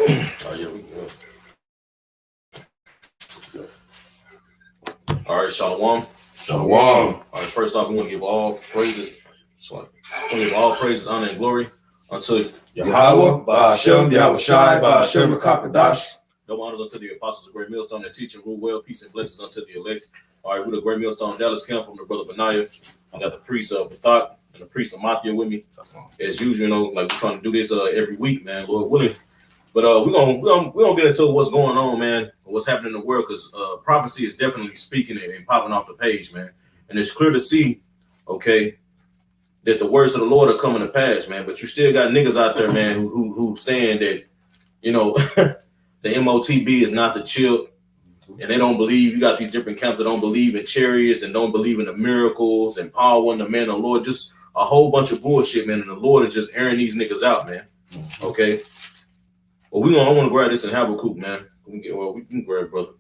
Oh, yeah, we good. All right, Shalom. Shalom. All right, first off, we want to give all praises. Honor, and glory unto Yahweh, Ba'ashem, Yahushai, Ba'ashem, Kakadash. No honors unto the apostles of Great Millstone that teach and rule well. Peace and blessings unto the elect. All right, we're the Great Millstone Dallas camp. I'm the brother Benaiah. I got the priest of Bathak and the priest of Mathia with me. As usual, like we're trying to do this every week, man, Lord willing. But we're gonna get into what's going on, man, what's happening in the world, because prophecy is definitely speaking and popping off the page, man. And it's clear to see, okay, that the words of the Lord are coming to pass, man. But you still got niggas out there, man, who saying that, you know, the MOTB is not the chip, and they don't believe. You got these different camps that don't believe in chariots and don't believe in the miracles and power and the man of the Lord. Just a whole bunch of bullshit, man. And the Lord is just airing these niggas out, man. Okay. Well, I want to grab this in Habakkuk, man. We can grab it, brother.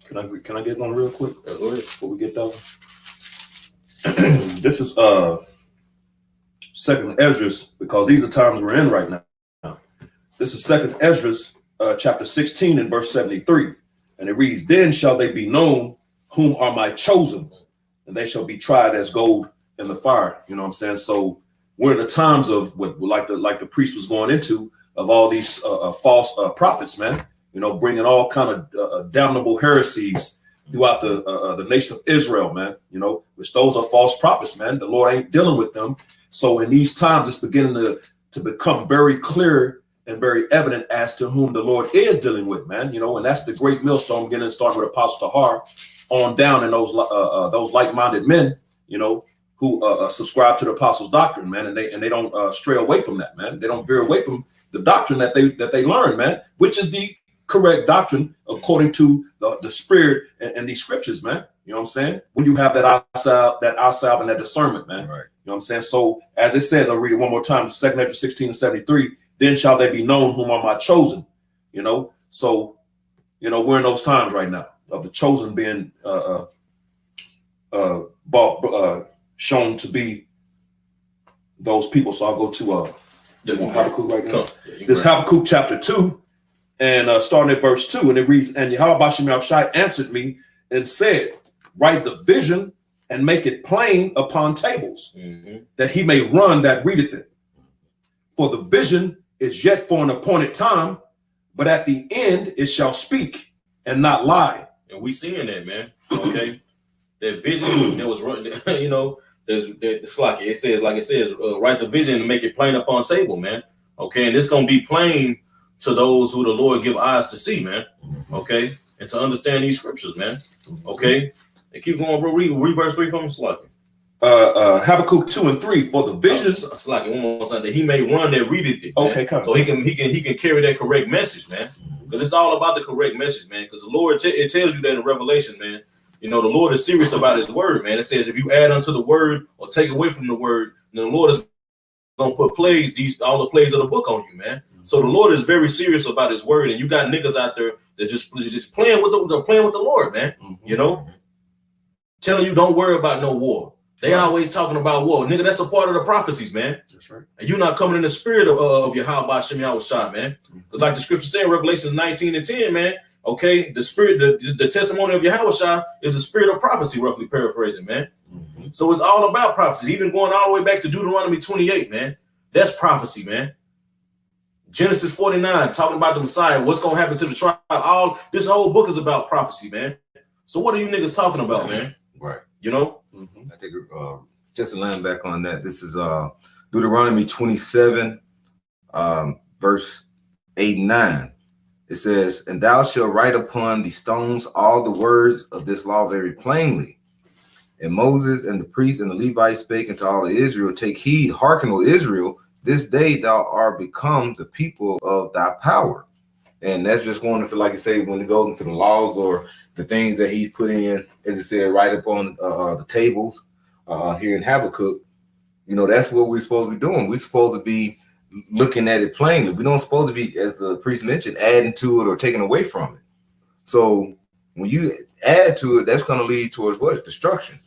Can I get one real quick? Go ahead. Before we get that one. This is Second Esdras, because these are times we're in right now. This is Second Esdras, chapter 16 and verse 73. And it reads, "Then shall they be known whom are my chosen, and they shall be tried as gold in the fire." You know what I'm saying? So we're in the times of what like the priest was going into, of all these false prophets, man, you know, bringing all kind of damnable heresies throughout the nation of Israel, man, you know, which those are false prophets, man. The Lord ain't dealing with them. So in these times, it's beginning to become very clear and very evident as to whom the Lord is dealing with, man, you know, and that's the great millstone, getting started with Apostle Tahar on down, and those like-minded men, you know, who subscribe to the apostles' doctrine, man, and they don't stray away from that, man. They don't veer away from the doctrine that they learn, man, which is the correct doctrine according to the spirit and these scriptures, man. You know what I'm saying? When you have that eye salve and that discernment, man. Right. You know what I'm saying? So as it says, I'll read it one more time, 2 Esdras 16 and 73. Then shall they be known whom are my chosen. You know, so you know we're in those times right now of the chosen being shown to be those people. So I'll go to Habakkuk right now. This Habakkuk chapter 2, and starting at verse 2, and it reads, "And Yahweh Ba'ashem Yahushai answered me and said, Write the vision and make it plain upon tables, that he may run that readeth it. For the vision is yet for an appointed time, but at the end it shall speak and not lie." And we seeing that, man. Okay, that vision that was running, you know. It's like it says, write the vision and make it plain upon table, man. Okay, and it's gonna be plain to those who the Lord give eyes to see, man. Okay, and to understand these scriptures, man. Okay, and keep going, bro. Read verse 3 from Slack. Habakkuk 2 and 3. "For the visions," Slack it one more time, that he may run that readeth it. Okay, so he can carry that correct message, man. Because it's all about the correct message, man. Because the Lord it tells you that in Revelation, man. You know, the Lord is serious about his word, man. It says if you add unto the word or take away from the word, then the Lord is going to put all the plays of the book on you, man. So the Lord is very serious about his word, and you got niggas out there that just playing with the Lord, man. You know, telling you don't worry about no war. They always talking about war, nigga. That's a part of the prophecies, man. That's right. And you're not coming in the spirit of Yahweh Ba'ashem Yahushai, man. Because like the scripture said, Revelation 19 and 10, man. Okay, the spirit, the testimony of Yahushua is the spirit of prophecy, roughly paraphrasing, man. So it's all about prophecy, even going all the way back to Deuteronomy 28, man. That's prophecy, man. Genesis 49, talking about the Messiah, what's going to happen to the tribe. This whole book is about prophecy, man. So what are you niggas talking about, man? Right. You know? I think just to land back on that, this is Deuteronomy 27, verse 8 and 9. It says, "And thou shalt write upon the stones all the words of this law very plainly. And Moses and the priests and the Levites spake unto all of Israel, Take heed, hearken, O Israel, this day thou art become the people of thy power." And that's just going into, like you say, when it goes into the laws or the things that he put in, as it said, right up on the tables here in Habakkuk. You know, that's what we're supposed to be doing. We're supposed to be looking at it plainly. We don't supposed to be, as the priest mentioned, adding to it or taking away from it. So when you add to it, that's going to lead towards what? Destruction.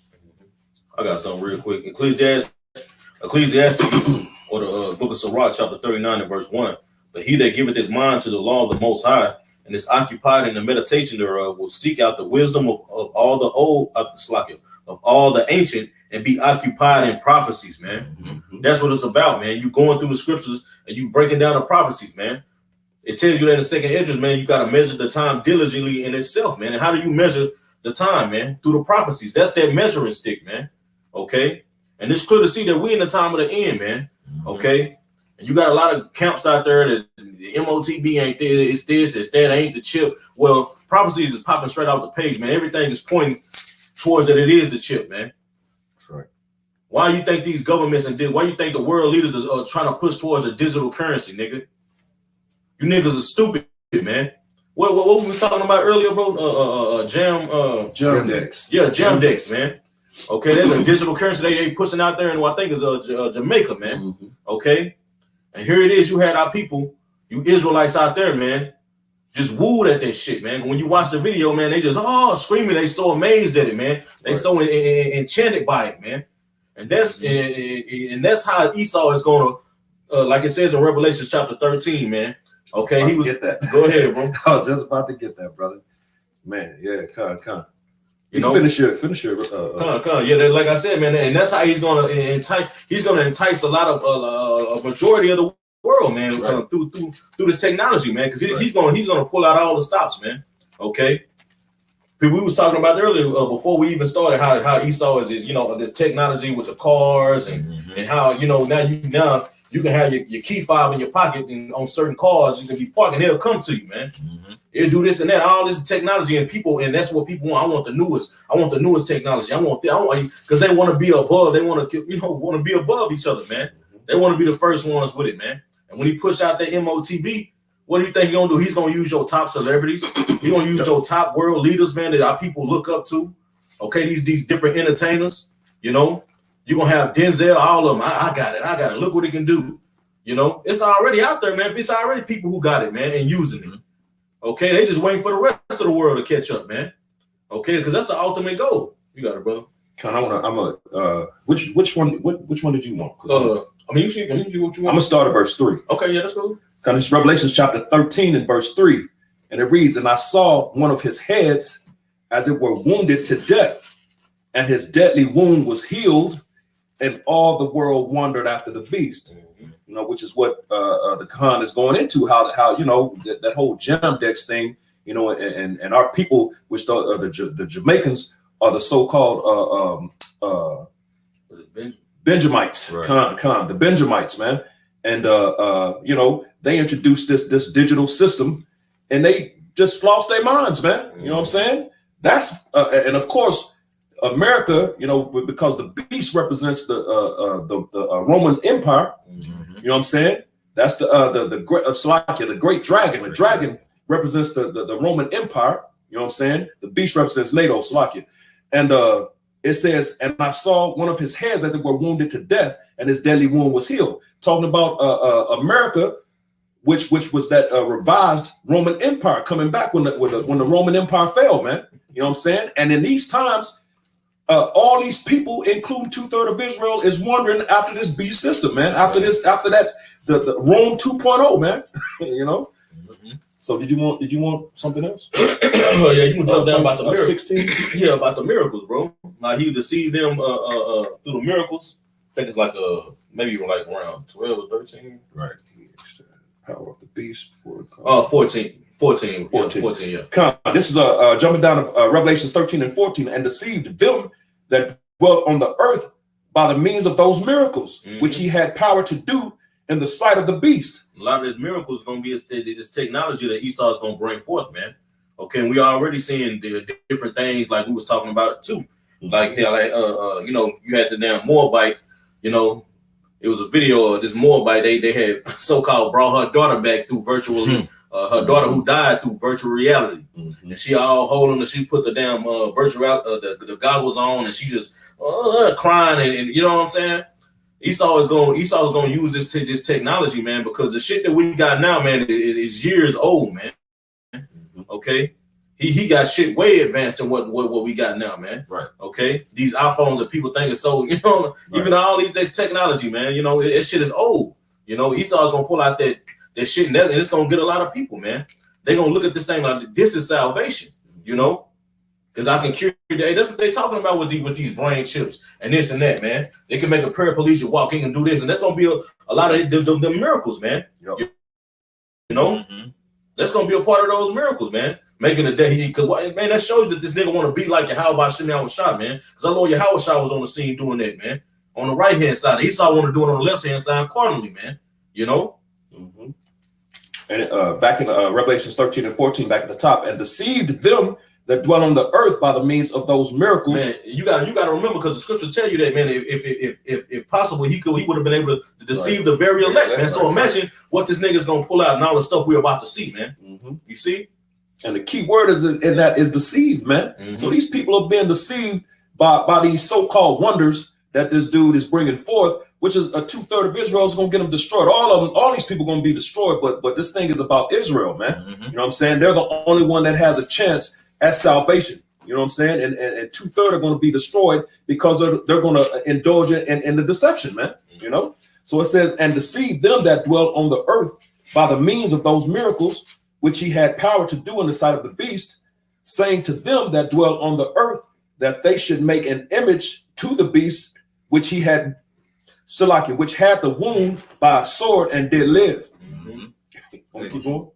I got something real quick. Ecclesiastes or the book of Sirach, chapter 39 and verse 1. But he that giveth his mind to the law of the Most High and is occupied in the meditation thereof will seek out the wisdom of all the old, of all the ancient, and be occupied in prophecies, man. Mm-hmm. That's what it's about, man. You going through the scriptures and you breaking down the prophecies, man. It tells you that in the second Esdras, man, you got to measure the time diligently in itself, man. And how do you measure the time, man? Through the prophecies. That's that measuring stick, man. Okay. And it's clear to see that we in the time of the end, man. Okay. And you got a lot of camps out there that the MOTB ain't there, it's this, it's that, ain't the chip. Well, prophecies is popping straight off the page, man. Everything is pointing towards that it is the chip, man. That's right. Why you think these governments why you think the world leaders are trying to push towards a digital currency, nigga? You niggas are stupid, man. What we was talking about earlier, bro? Jamdex. Yeah, Jamdex, man. Okay, there's a digital currency they pushing out there, and I think is Jamaica, man. Mm-hmm. Okay, and here it is. You had our people, you Israelites out there, man, just wooed at that shit, man. When you watch the video, man, they just screaming. They so amazed at it, man. They so enchanted by it, man. And that's and that's how Esau is gonna, like it says in Revelation chapter 13, man. Okay, he was. Get that. Go ahead, bro. I was just about to get that, brother. Man, yeah, come. You know, finish your. Come. Yeah, like I said, man, and that's how he's gonna entice. He's gonna entice a lot of a majority of the world, man, right. through this technology, man, because he's gonna pull out all the stops, man. Okay. We was talking about earlier before we even started how Esau is this technology with the cars and how now you can have your key fob in your pocket, and on certain cars you can be parking, it'll come to you, man. Mm-hmm. It'll do this and that, all this technology, and that's what people want. I want the newest technology. I want because they want to be above. They want to be above each other, man. They want to be the first ones with it, man. And when he push out that MOTB, what do you think he's gonna do? He's gonna use your top celebrities. He's gonna use your top world leaders, man, that our people look up to. Okay, these different entertainers, You're gonna have Denzel, all of them. I got it. Look what it can do. It's already out there, man. It's already people who got it, man, and using it. Okay, they just waiting for the rest of the world to catch up, man. Okay, because that's the ultimate goal. You got it, brother. Which one did you want? You see what you want. I'm gonna start at verse 3. Okay, yeah, that's cool. This is Revelation chapter 13 and verse 3, and it reads, "And I saw one of his heads as it were wounded to death, and his deadly wound was healed, and all the world wondered after the beast." Which is what the Khan is going into, how that whole Jamdex thing, and our people, which the Jamaicans are the so-called Benjamites, right. Khan, the Benjamites, man. And they introduced this digital system, and they just lost their minds, man. You know what I'm saying? That's and of course America, because the beast represents the Roman Empire. You know what I'm saying? That's the great dragon. The dragon represents the Roman Empire. You know what I'm saying? The beast represents NATO, Slovakia. And it says, "And I saw one of his heads as it were wounded to death, and his deadly wound was healed." Talking about America, which was that revised Roman Empire coming back when the Roman Empire fell, man. You know what I'm saying? And in these times, all these people, including 2/3 of Israel, is wondering after this beast system, man. After that, the Rome 2.0, man. So did you want something else? Yeah, you can jump down about the miracles. 16. Yeah, about the miracles, bro. Now he deceived them through the miracles. I think it's like maybe like around 12 or 13. Right. Power of the beast before 14, yeah. This is jumping down to Revelations 13 and 14, "And deceived them that dwelt on the earth by the means of those miracles, which he had power to do in the sight of the beast." A lot of these miracles is going to be this technology that Esau is going to bring forth, man. Okay, and we already seeing the different things like we was talking about too. Like you had this damn Moabite, it was a video of this Moabite. They had so-called brought her daughter back through virtually. Her daughter who died through virtual reality, and she all holding her. She put the damn virtual the goggles on, and she just crying, and you know what I'm saying. Esau is going to use this technology, man, because the shit that we got now, man, is years old, man. Okay, he got shit way advanced than what we got now, man. Right. Okay, these iPhones that people think is so, even all these days technology, man. That shit is old. Esau is gonna pull out that this shit, and it's gonna get a lot of people, man. They're gonna look at this thing like this is salvation, you know, because I can cure you. That's what they're talking about with these brain chips and this and that, man. They can make a paraplegic walk in and do this, and that's gonna be a lot of the miracles, man. Yep. You know, that's gonna be a part of those miracles, man. Making a day, because man, that shows that this nigga want to be like Yahweh Shimei was shot, man. Because I know Yahweh Shah was on the scene doing that, man. On the right hand side, Esau want to do it on the left hand side, carnally, man. You know. And back in Revelations 13 and 14, back at the top, and deceived them that dwell on the earth by the means of those miracles. Man, you got to remember, because the scriptures tell you that, man. If possible, he would have been able to deceive the very elect, man. So imagine what this nigga's gonna pull out and all the stuff we're about to see, man. You see. And the key word in that is deceived, man. So these people are being deceived by these so-called wonders that this dude is bringing forth, which is a 2/3 of Israel is going to get them destroyed. All these people going to be destroyed, but this thing is about Israel, man. You know what I'm saying? They're the only one that has a chance at salvation. You know what I'm saying? And 2/3 are going to be destroyed because they're going to indulge in the deception, man. You know? So it says, and deceive them that dwell on the earth by the means of those miracles, which he had power to do in the sight of the beast, saying to them that dwell on the earth that they should make an image to the beast, which he had, which had the wound by a sword and did live. Keep going.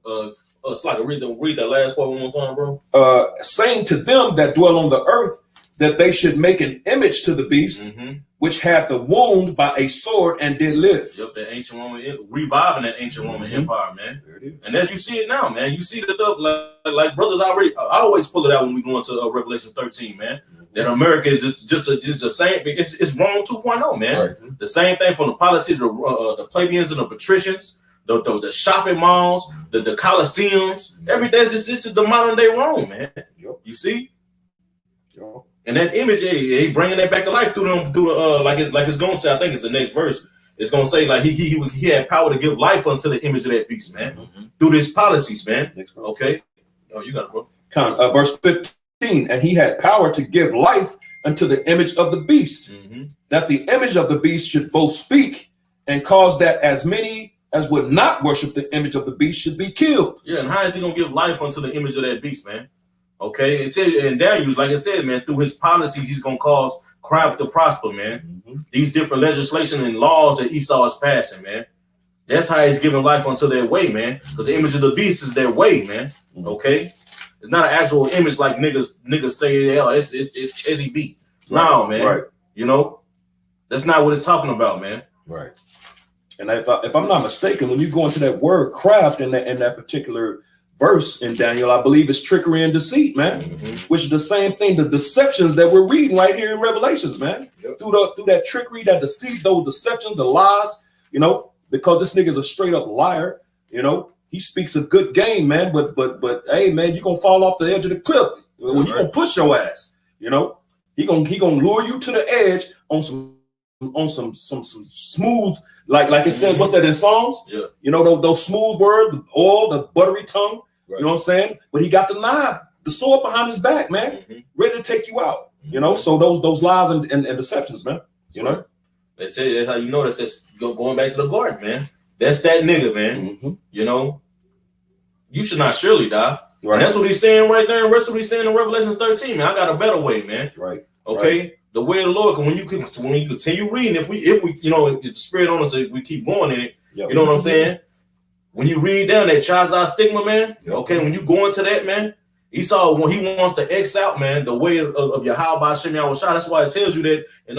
Read that last part one more time, bro. Saying to them that dwell on the earth that they should make an image to the beast, which had the wound by a sword and did live. Yep, that ancient Roman, reviving that ancient Roman Empire, man. And as you see it now, man, you see the stuff like brothers I always pull it out when we go into Revelation 13, man. That America is just the same. It's Rome 2.0, man. The same thing from the politics, the plebeians and the patricians, the shopping malls, the Colosseums. Every day, this is the modern day Rome, man. You see. And that image, he bringing that back to life through like it's gonna say. I think it's the next verse. It's gonna say like he had power to give life unto the image of that beast, man. Through his policies, man. Okay. Oh, you got it, bro. Verse 15, and he had power to give life unto the image of the beast, that the image of the beast should both speak and cause that as many as would not worship the image of the beast should be killed. Yeah, and how is he gonna give life unto the image of that beast, man? Okay, and Daniel's, like I said, man, through his policies, he's gonna cause crime to prosper, man. These different legislation and laws that Esau is passing, man. That's how he's giving life unto their way, man. Because the image of the beast is their way, man. Okay, it's not an actual image like niggas say. It's Chezzy B. No, man. You know, that's not what it's talking about, man. And if I'm not mistaken, when you go into that word craft in that particular verse in Daniel, I believe it's trickery and deceit, man, which is the same thing, the deceptions that we're reading right here in Revelations, man. Through that trickery, that deceit, those deceptions, the lies, you know, because this nigga's a straight up liar, you know. He speaks a good game, man, but hey, man, you're gonna fall off the edge of the cliff. Well, he gonna push your ass, you know. He gonna lure you to the edge on some smooth, like it says, what's that in Psalms? You know, those smooth words, the oil, the buttery tongue. You know what I'm saying? But he got the knife, the sword behind his back, man, ready to take you out. You know, so those lies and deceptions, man. You know, that's it. That's how you know that's going back to the garden, man. That's that nigga, man. You know, you should not surely die. And that's what he's saying right there. And that's what he's saying in Revelation 13, man. I got a better way, man. Okay. The way of the Lord, when you continue reading, if we, you know, if the Spirit on us, if we keep going in it, you know what I'm saying? When you read down that Chazah stigma, man, okay, when you go into that, man, Esau, when he wants to X out, man, the way of Yahweh Shimei Shah, that's why it tells you that in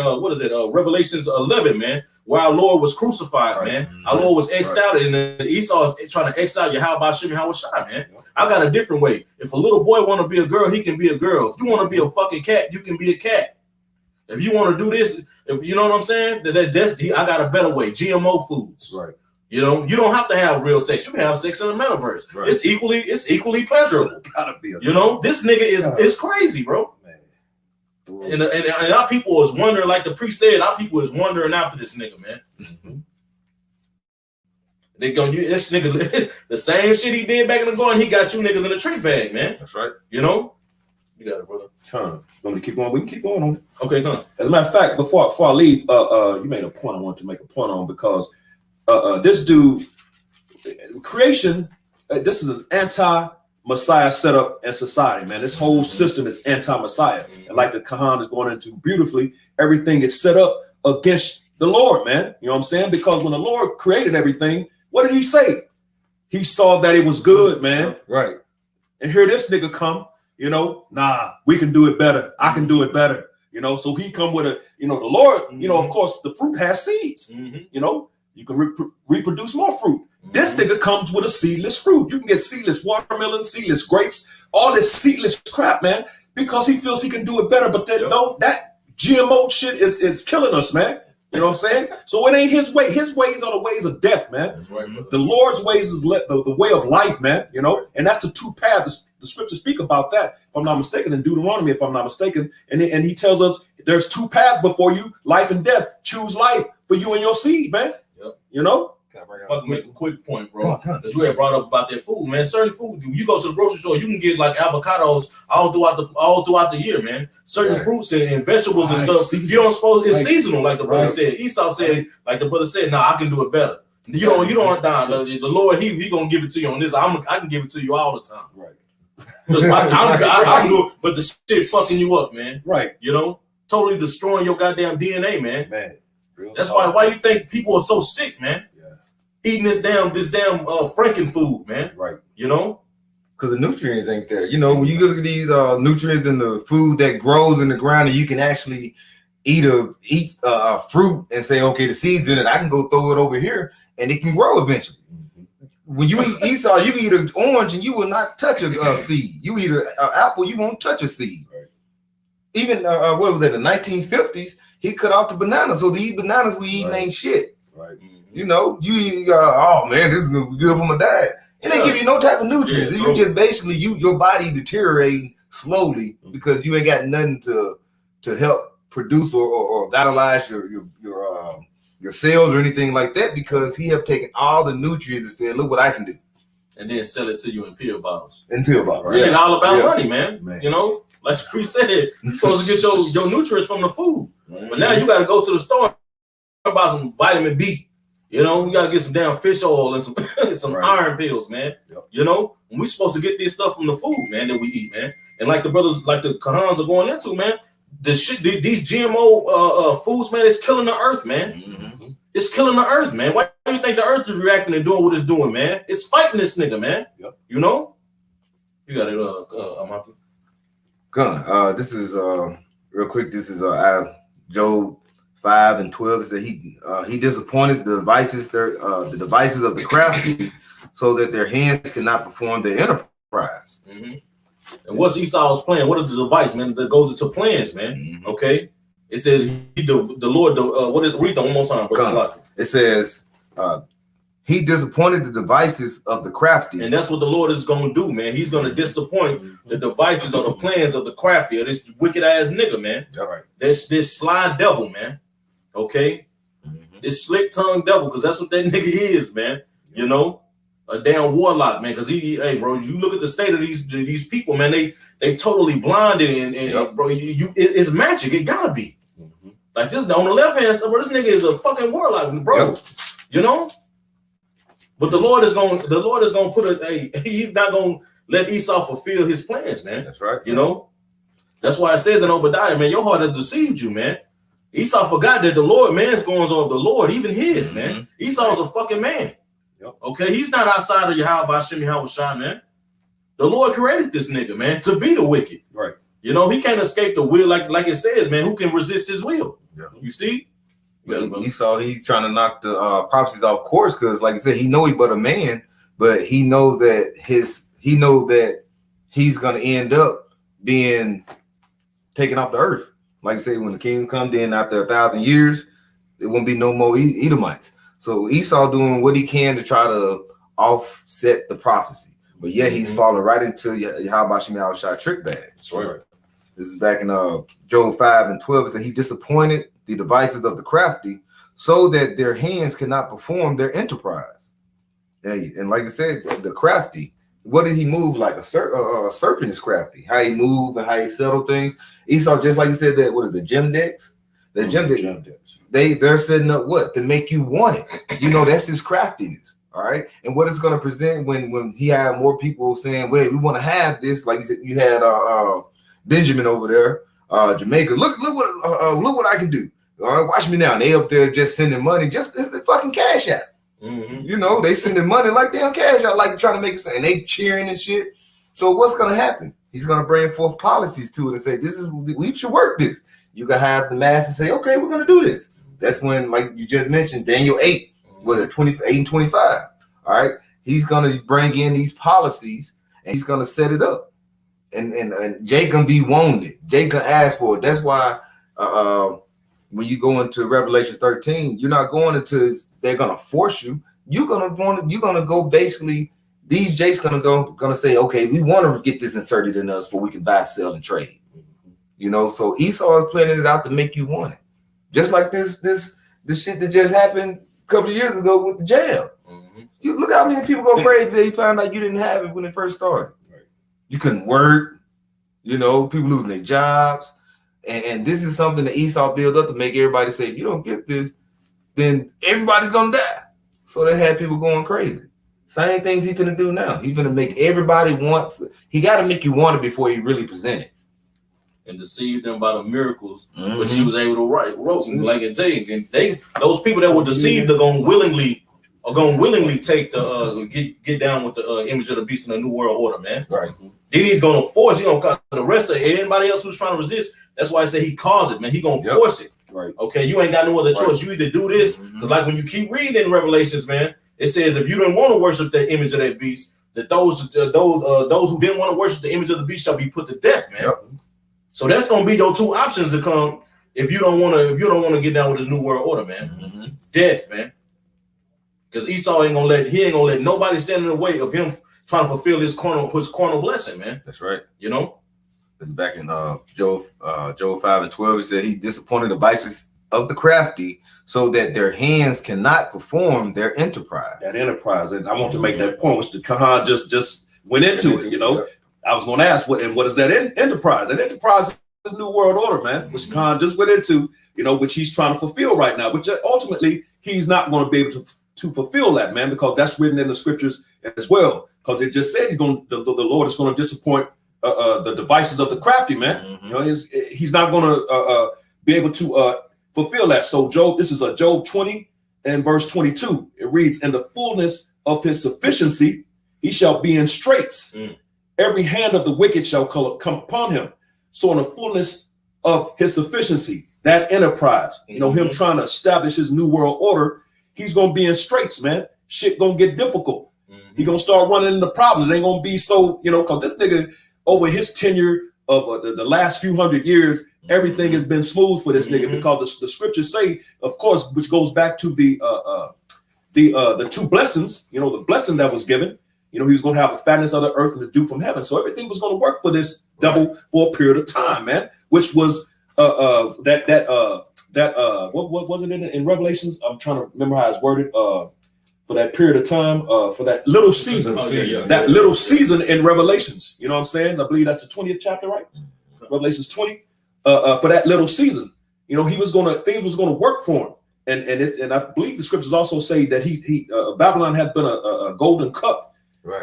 Revelations 11, man, where our Lord was crucified, man. Our Lord was X'd out, and Esau is trying to X out Yahweh Shimei Shah, man. I got a different way. If a little boy want to be a girl, he can be a girl. If you want to be a fucking cat, you can be a cat. If you want to do this, if you know what I'm saying, I got a better way. GMO foods. You know, you don't have to have real sex. You can have sex in the metaverse. It's equally pleasurable. Gotta be. You know, this nigga is crazy, bro. Man. And our people is wondering, like the priest said, our people is wondering after this nigga, man. They go, this nigga, the same shit he did back in the garden, he got you niggas in a tree bag, man. That's right. You know? You got it, brother. Want me to keep going? We can keep going on it. Okay, come on. As a matter of fact, before I leave, you made a point I want to make a point on, because this dude, creation, this is an anti-Messiah setup in society, man. This whole system is anti-Messiah. And like the Kahan is going into beautifully, everything is set up against the Lord, man. You know what I'm saying? Because when the Lord created everything, what did he say? He saw that it was good, man. Right. And here this nigga come, you know, nah, we can do it better. I can do it better. You know, so he come with a, you know, the Lord, you know, of course, the fruit has seeds. You know, you can reproduce more fruit. This nigga comes with a seedless fruit. You can get seedless watermelon, seedless grapes, all this seedless crap, man, because he feels he can do it better. But that, that GMO shit is killing us, man. You know what I'm saying? So it ain't his way. His ways are the ways of death, man. That's right, the Lord's ways is the way of life, man. You know, and that's the two paths. The scriptures speak about that, if I'm not mistaken, in Deuteronomy, if I'm not mistaken. And he tells us there's two paths before you, life and death. Choose life for you and your seed, man. Yep. You know? Fucking make a quick point, bro. Because we had brought up about that food, man. Certain food, you go to the grocery store, you can get like avocados all throughout the year, man. Certain fruits and vegetables and stuff. You don't suppose it's seasonal, like the brother said. Esau said, like the brother said, nah, I can do it better. You don't die. The Lord, he gonna give it to you on this. I can give it to you all the time. Right. Look, I do it, but the shit fucking you up, man. Right. You know, totally destroying your goddamn DNA, man. Man. That's why you think people are so sick, man. Eating this damn Franken food, man. Right. You know? Because the nutrients ain't there. You know, when you look at these nutrients in the food that grows in the ground, and you can actually eat a fruit and say, okay, the seeds in it, I can go throw it over here and it can grow eventually. When you eat Esau, you can eat an orange and you will not touch a seed. You eat an apple, you won't touch a seed. Right. Even what was that, the 1950s, he cut off the bananas. So to eat bananas, we eating ain't shit. Right. You know, you eat, oh man, this is gonna be good for my diet. It ain't give you no type of nutrients. You just basically your body deteriorating slowly because you ain't got nothing to help produce or vitalize your cells or anything like that, because he have taken all the nutrients and said, look what I can do. And then sell it to you in pill bottles. In pill bottles. Right? It's all about money, man. You know, like the priest said, you're supposed to get your nutrients from the food. But now you got to go to the store and buy some vitamin B. You know, we gotta get some damn fish oil and some iron pills, man. Yep. You know, and we supposed to get this stuff from the food, man, that we eat, man. And like the brothers, like the Kahans are going into, man, these GMO foods, man, it's killing the earth, man. It's killing the earth, man. Why do you think the earth is reacting and doing what it's doing, man? It's fighting this nigga, man. Yep. You know? You got it, Amaki. Gun. This is real quick. This is Job 5:12. It said he disappointed the devices of the crafty, so that their hands cannot perform their enterprise. And what's Esau's plan? What is the device, man, that goes into plans, man? Okay. It says the Lord. Read that one more time. It says he disappointed the devices of the crafty, and that's what the Lord is going to do, man. He's going to disappoint the devices or the plans of the crafty, or this wicked ass nigga, man. Right. This sly devil, man. Okay, this slick tongued devil, because that's what that nigga is, man. You know, a damn warlock, man. Because hey, bro, you look at the state of these people, man. They totally blinded, and bro, it's magic. It gotta be like this on the left hand side, bro. This nigga is a fucking warlock, bro. You know. But the Lord is gonna put he's not gonna let Esau fulfill his plans, man. That's right. You know, that's why it says in Obadiah, man, your heart has deceived you, man. Esau forgot that the Lord, man's goings on of the Lord, even his, man. Esau's a fucking man. Yep. Okay, he's not outside of Yahweh Hashem Yahushua, man. The Lord created this nigga, man, to be the wicked. Right. You know, he can't escape the will, like it says, man. Who can resist his will? Yeah. You see? Esau, he's trying to knock the prophecies off course, because, like I said, he know he but a man, but he knows that he's gonna end up being taken off the earth. Like I say, when the kingdom comes in after 1,000 years, there won't be no more Edomites. So Esau doing what he can to try to offset the prophecy. But yeah, he's falling right into Yahweh Hashem Yahushua trick bag. That's right. This is back in Job 5:12. It said he disappointed the devices of the crafty, so that their hands cannot perform their enterprise. And like I said, the crafty, what did he move like? A serpent is crafty. How he move and how he settle things. Esau, just like you said, that what is the gem decks? The gem decks. They're setting up what to make you want it. You know, that's his craftiness. All right. And what it's going to present when he had more people saying, wait, we want to have this. Like you said, you had Benjamin over there, Jamaica. Look what I can do. All right, watch me now. And they up there just sending money, just it's the fucking cash app. Mm-hmm. You know, they sending money like damn cash out, like trying to make it, and they cheering and shit. So what's gonna happen? He's gonna bring forth policies to it and say, this is, we should work this. You can have the masses say, okay, we're gonna do this. That's when, like you just mentioned, Daniel 8, was it 28 and 25? All right, he's gonna bring in these policies and he's gonna set it up. And Jay gonna be wanted. Jay gonna ask for it. That's why when you go into Revelation 13, you're not going into they're gonna force you. You're gonna go basically. These Jake's gonna say, okay, we want to get this inserted in us, so we can buy, sell, and trade. You know, so Esau is planning it out to make you want it, just like this shit that just happened a couple of years ago with the jail. Mm-hmm. You look how many people go crazy. They found out you didn't have it when it first started. Right. You couldn't work. You know, people losing their jobs. And this is something that Esau built up to make everybody say, if you don't get this, then everybody's gonna die. So they had people going crazy. Same things he's gonna do now. He's gonna make everybody want. He got to make you want it before he really present it. And deceive them by the miracles which he was able to wrote like in Jake. And those people that were deceived are gonna willingly take the get down with the image of the beast in the New World Order, man. Right. Then he's gonna force. He's gonna cut the rest of anybody else who's trying to resist. That's why I say he caused it, man. He gonna force it. Right. Okay. You ain't got no other choice. You either do this, because like when you keep reading in Revelations, man, it says if you didn't want to worship the image of that beast, that those who didn't want to worship the image of the beast shall be put to death, man. Yep. So that's gonna be your two options to come if you don't want to get down with this New World Order, man. Mm-hmm. Death, man. Because Esau ain't gonna let nobody stand in the way of him trying to fulfill his carnal blessing, man. That's right. You know. It's back in Job 5:12. He said he disappointed the vices of the crafty, so that their hands cannot perform their enterprise. That enterprise, and I want to make that point, which the Kahan just went into it. You know, I was going to ask what is that enterprise? That enterprise is New World Order, man, which Kahan just went into. You know, which he's trying to fulfill right now, which ultimately he's not going to be able to fulfill that, man, because that's written in the scriptures as well. Because it just said the Lord is going to disappoint the devices of the crafty, man. Mm-hmm. You know, he's not going to be able to fulfill that. So this is Job 20 and verse 22. It reads, "In the fullness of his sufficiency, he shall be in straits. Every hand of the wicked shall come upon him." So in the fullness of his sufficiency, that enterprise, you know, him trying to establish his New World Order, he's going to be in straits, man. Shit going to get difficult. He going to start running into problems. It ain't going to be so, you know, because this nigga, over his tenure of the last few hundred years, everything has been smooth for this nigga, because the scriptures say, of course, which goes back to the two blessings, you know, the blessing that was given, you know, he was going to have the fatness of the earth and the dew from heaven. So everything was going to work for this devil for a period of time, man, which was what was it in Revelations? I'm trying to remember how it's worded. For that period of time, for that little season, little season in Revelations, you know what I'm saying? I believe that's the 20th chapter, right? Revelations 20. For that little season, you know, things was gonna work for him, and I believe the scriptures also say that Babylon had been a golden cup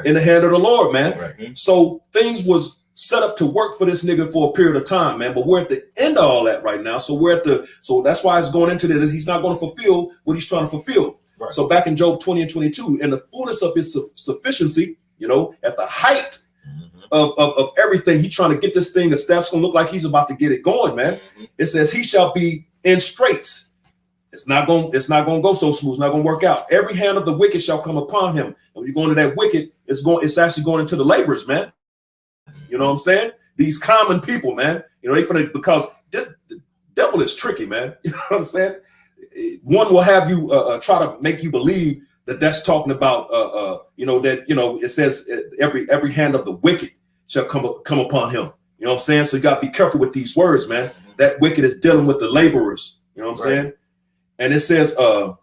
in the hand of the Lord, man. Right. So things was set up to work for this nigga for a period of time, man. But we're at the end of all that right now. So that's why it's going into this. He's not going to fulfill what he's trying to fulfill. Right. So back in Job 20 and 22, in the fullness of his sufficiency, you know, at the height of everything, he's trying to get this thing. The steps gonna look like he's about to get it going, man. It says he shall be in straits. It's not gonna go so smooth. It's not gonna work out. Every hand of the wicked shall come upon him. And when you go into that wicked, it's actually going into the laborers, man. You know what I'm saying? These common people, man. You know, because the devil is tricky, man. You know what I'm saying? One will have you try to make you believe that that's talking about you know, that, you know, it says every hand of the wicked shall come upon him. You know what I'm saying? So you got to be careful with these words, man. That wicked is dealing with the laborers. You know what I'm saying? And it says where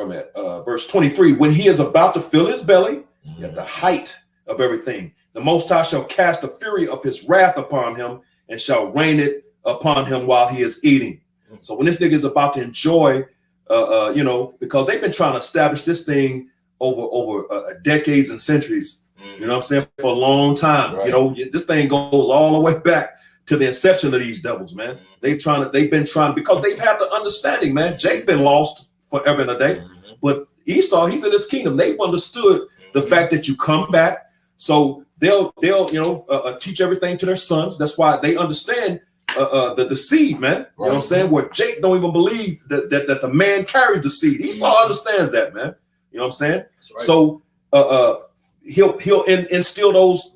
I'm at, verse 23, when he is about to fill his belly at the height of everything, the Most High shall cast the fury of his wrath upon him and shall rain it upon him while he is eating. So when this nigga is about to enjoy You know, because they've been trying to establish this thing over decades and centuries. You know what I'm saying? For a long time. Right. You know, this thing goes all the way back to the inception of these devils, man. They've been trying because they've had the understanding, man. Jake been lost forever and a day, but Esau, he's in his kingdom. They've understood the fact that you come back, so they'll teach everything to their sons. That's why they understand the seed, man. You know what I'm saying? Where Jake don't even believe that the man carries the seed. Esau understands that, man. You know what I'm saying? Right. So he'll instill those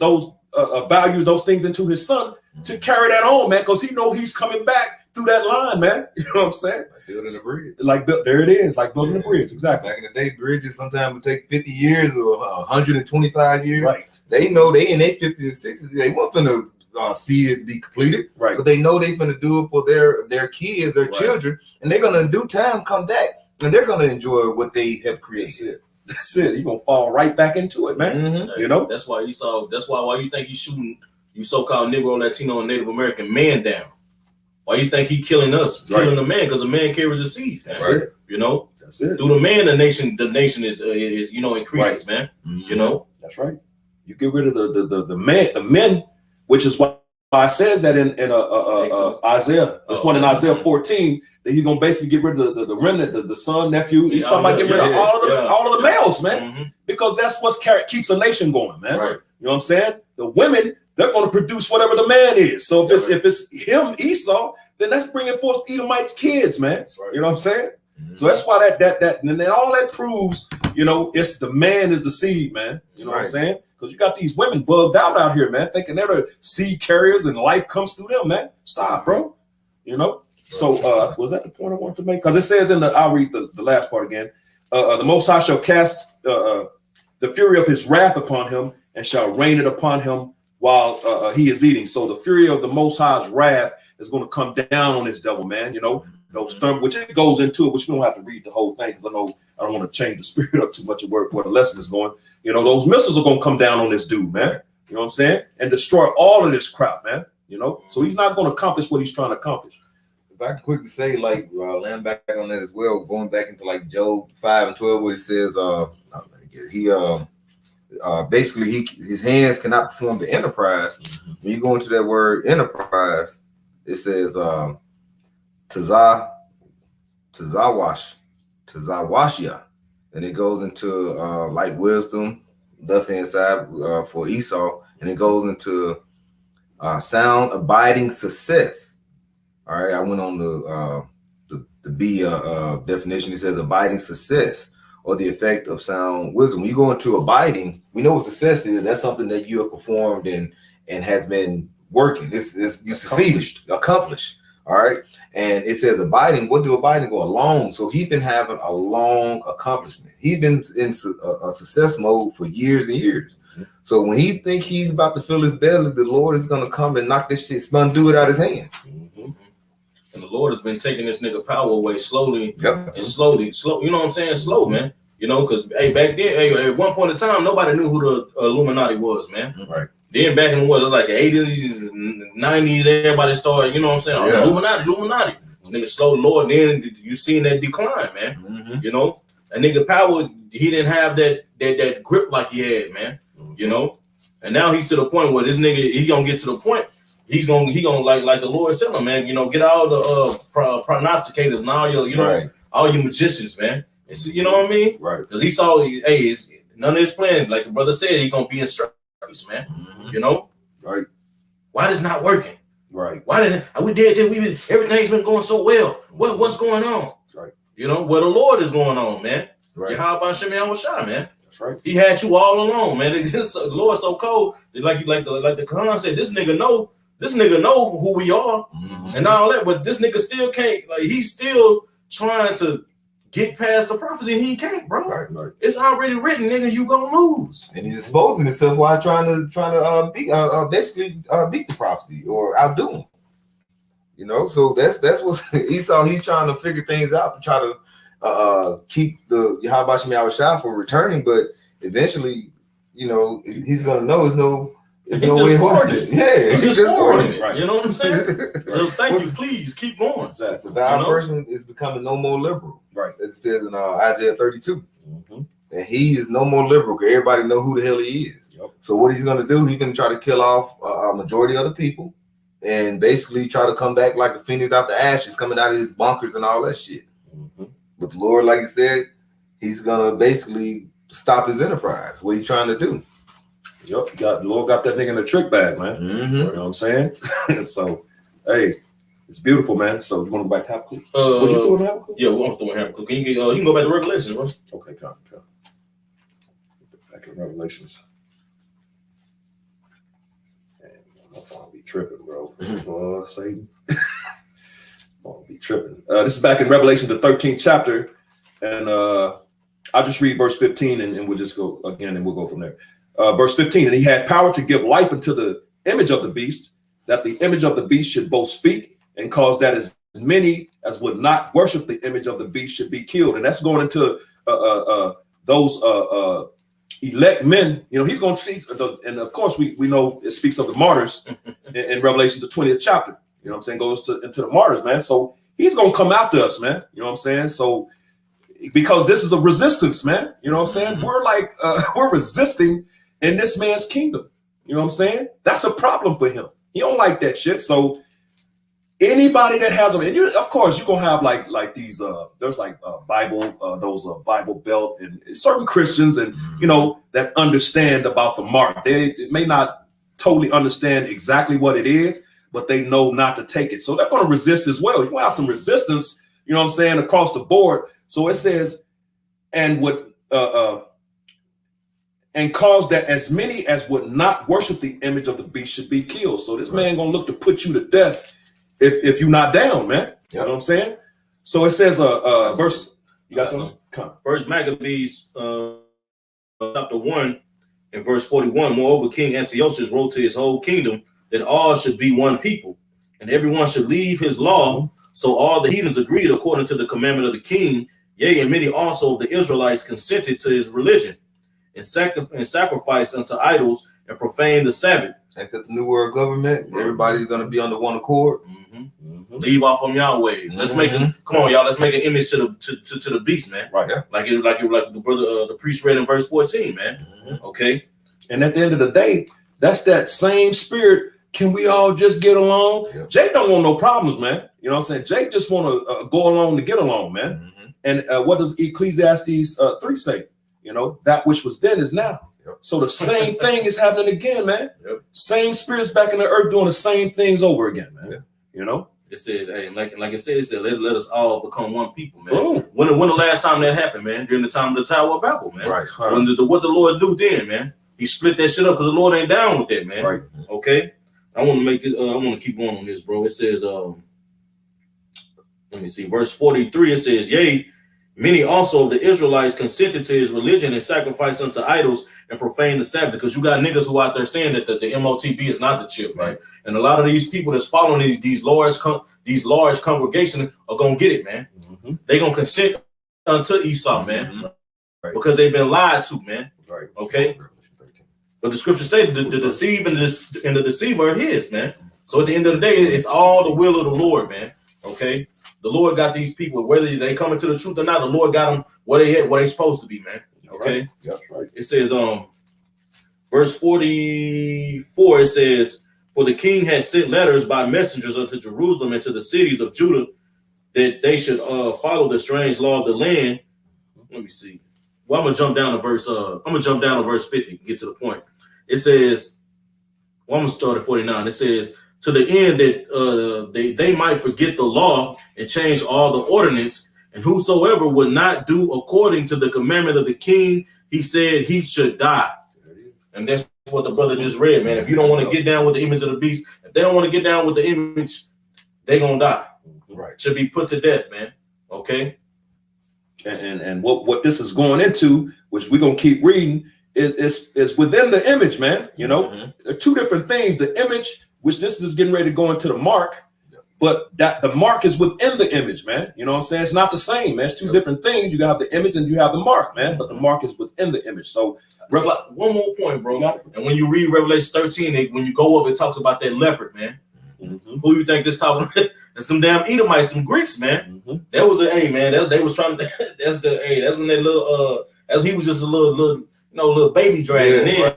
values, those things into his son to carry that on, man, because he know he's coming back through that line, man. You know what I'm saying? Like building a bridge. There it is, like building a bridge, exactly. Back in the day, bridges sometimes would take 50 years or 125 years. Right. They know they in their 50s and 60s, they want them to see it be completed. Right. But they know they're going to do it for their kids, their children, and they're going to in due time come back and they're going to enjoy what they have created. That's it. You're going to fall right back into it, man. You know? That's why why you think he's shooting you so-called Negro, Latino, and Native American man down. Why you think he killing us? Killing the man, because the man carries a seed. That's it. You know? That's it. Through the man, the nation is increases, man. You know? That's right. You get rid of the men, which is why it says that in Isaiah. There's one in Isaiah 14 that he's gonna basically get rid of the remnant, the son, nephew. He's talking about getting rid of all of the males, man, because that's what keeps a nation going, man. Right. You know what I'm saying? The women, they're going to produce whatever the man is. So if it's him, Esau, then that's bringing forth Edomite kids, man. Right. You know what I'm saying? So that's why that and then all that proves, you know, it's the man is the seed, man. You know what I'm saying? Because you got these women bugged out here, man, thinking they're the seed carriers and life comes through them, man. Stop, bro. You know? So was that the point I wanted to make? Because it says I'll read the last part again. The Most High shall cast the fury of his wrath upon him and shall rain it upon him while he is eating. So the fury of the Most High's wrath is going to come down on this devil, man. You know, those which it goes into it, which we don't have to read the whole thing because I know I don't want to change the spirit up too much of where the lesson is going. You know, those missiles are going to come down on this dude, man. You know what I'm saying? And destroy all of this crap, man. You know, so he's not going to accomplish what he's trying to accomplish. If I can quickly say, like, land back on that as well, going back into like Job 5:12, where it says, basically his hands cannot perform the enterprise. When you go into that word enterprise, it says Tazawashia, and it goes into like wisdom, left hand side for Esau, and it goes into sound abiding success. All right, I went on the B definition. It says abiding success, or the effect of sound wisdom. When you go into abiding, we know what success is. That's something that you have performed and has been working. This you succeeded, accomplished. All right, and it says abiding. What do abiding go along? So he's been having a long accomplishment. He's been in a success mode for years and years. So when he think he's about to fill his belly, the Lord is going to come and knock this shit, undo it out his hand. And the Lord has been taking this nigga power away slowly and slow. You know what I'm saying? Slow, man. You know, because back then, at one point in time, nobody knew who the Illuminati was, man. Right. Then back in like the 80s, 90s, everybody started, you know what I'm saying? Illuminati. This nigga slow the Lord. Then you seen that decline, man. You know, a nigga power, he didn't have that grip like he had, man. You know, and now he's to the point where this nigga, he gonna get to the point. He gonna like the Lord said him, man. You know, get all the prognosticators and all your, you know, all your magicians, man. And so, you know what I mean? Right. Because he saw, it's none of his plans. Like the brother said, he gonna be in stripes, man. You know? Right. Why this not working? Right. Why did we did this? Everything's been going so well. What's going on? Right. You know, the Lord is going on, man. Right. How about Shemi Awashai, man? That's right. He had you all along, man. The Lord's so cold. Like the Quran said, this nigga know who we are and all that, but this nigga still can't, like, he's still trying to get past the prophecy and he can't, bro. Right. It's already written, nigga, you gonna lose. And he's exposing himself while trying to basically beat the prophecy or outdo him. You know, so that's what Esau, he's trying to figure things out to try to keep the Yahweh Shemi Awashai from returning, but eventually, you know, he's gonna know there's no way forward. Yeah, he's just forwarding it. Right. You know what I'm saying? So thank you. Please keep going. Exactly. The person is becoming no more liberal. Right. It says in Isaiah 32. Mm-hmm. And he is no more liberal because everybody know who the hell he is. Yep. So what he's going to do, he's going to try to kill off a majority of the people and basically try to come back like a phoenix out the ashes, coming out of his bunkers and all that shit. Mm-hmm. But the Lord, like you said, he's going to basically stop his enterprise. What he's trying to do. Yep. The Lord got that thing in the trick bag, man. Mm-hmm. You know what I'm saying? So, hey, it's beautiful, man. So, you want to go back to Habakkuk? What you doing, Habakkuk? Yeah, I'm doing Habakkuk. Can you get? You can go back to Revelation, bro. Okay, come. Back in Revelations. Man, my phone be tripping, bro. Oh, Satan. Phone be tripping. This is back in Revelation, the 13th chapter, and I'll just read verse 15, and we'll just go again, and we'll go from there. Verse 15, and he had power to give life unto the image of the beast, that the image of the beast should both speak and cause that as many as would not worship the image of the beast should be killed. And that's going into those elect men. You know, he's going to treat, and of course we know it speaks of the martyrs in Revelation, the 20th chapter. You know what I'm saying? Goes into the martyrs, man. So he's going to come after us, man. You know what I'm saying? So because this is a resistance, man. You know what I'm saying? Mm-hmm. We're like, we're resisting in this man's kingdom. You know what I'm saying? That's a problem for him. He don't like that shit. So anybody that has them, and you, of course, you're gonna have like these there's like Bible, those Bible Belt and certain Christians, and you know, that understand about the mark. They may not totally understand exactly what it is, but they know not to take it. So they're gonna resist as well. You're gonna have some resistance, you know what I'm saying, across the board. So it says, and would and cause that as many as would not worship the image of the beast should be killed. So this man gonna look to put you to death if you're not down, man. Yep. You know what I'm saying? So it says verse. You got something? Come. First Maccabees chapter 1 and verse 41. Moreover, King Antiochus wrote to his whole kingdom that all should be one people, and everyone should leave his law. So all the heathens agreed according to the commandment of the king. Yea, and many also of the Israelites consented to his religion, and sacrificed unto idols and profaned the Sabbath. Ain't that the New World Government? Everybody's going to be under one accord. Mm-hmm. Mm-hmm. Leave off from Yahweh. Let's make it. Come on, y'all. Let's make an image to the beast, man. Right. Yeah. Like the brother, the priest read in verse 14, man. Mm-hmm. Okay. And at the end of the day, that's that same spirit. Can we all just get along? Yep. Jake don't want no problems, man. You know what I'm saying? Jake just want to go along to get along, man. Mm-hmm. And what does Ecclesiastes 3 say? You know, that which was then is now. Yep. So the same thing is happening again, man. Yep. Same spirits back in the earth doing the same things over again, man. Yep. You know? It said, hey, like I said, it said, let us all become one people, man. Oh. When the last time that happened, man? During the time of the Tower of Babel, man. Right. What the Lord do then, man? He split that shit up because the Lord ain't down with that, man. Right. Okay. I want to make it. I want to keep going on this, bro. It says, let me see, verse 43. It says, yea, many also of the Israelites consented to his religion and sacrificed unto idols and profaned the Sabbath. Because you got niggas who out there saying that the MOTB is not the chip, right? And a lot of these people that's following these large congregations are gonna get it, man. Mm-hmm. They gonna consent unto Esau, man, mm-hmm. Because they've been lied to, man. Right. Okay. But the scriptures say that the deceive and the deceiver are his, man. So at the end of the day, it's all the will of the Lord, man. Okay. The Lord got these people, whether they come into the truth or not, the Lord got them where they supposed to be, man. Okay. Right. Yep, right. It says, verse 44, it says, for the king had sent letters by messengers unto Jerusalem and to the cities of Judah that they should follow the strange law of the land. Let me see. Well, I'm gonna jump down to verse 50 and get to the point. It says, well, I'm gonna start at 49. It says, to the end that they might forget the law and change all the ordinance, and whosoever would not do according to the commandment of the king, he said he should die. And that's what the brother just read, man. If you don't want to get down with the image of the beast, if they don't want to get down with the image, they're gonna die. Right. Should be put to death, man. Okay. And what this is going into, which we're gonna keep reading, is within the image, man. You know, there are two different things. The image, which this is getting ready to go into the mark, but that the mark is within the image, man. You know what I'm saying? It's not the same, man. It's two different things. You have the image and you have the mark, man. But the mark is within the image. So one more point, bro. And when you read Revelation 13, when you go up, it talks about that leopard, man. Mm-hmm. Who you think this talking? and some damn Edomites, some Greeks, man. Mm-hmm. That was they was trying to that's when that little as he was just a little little baby dragon man,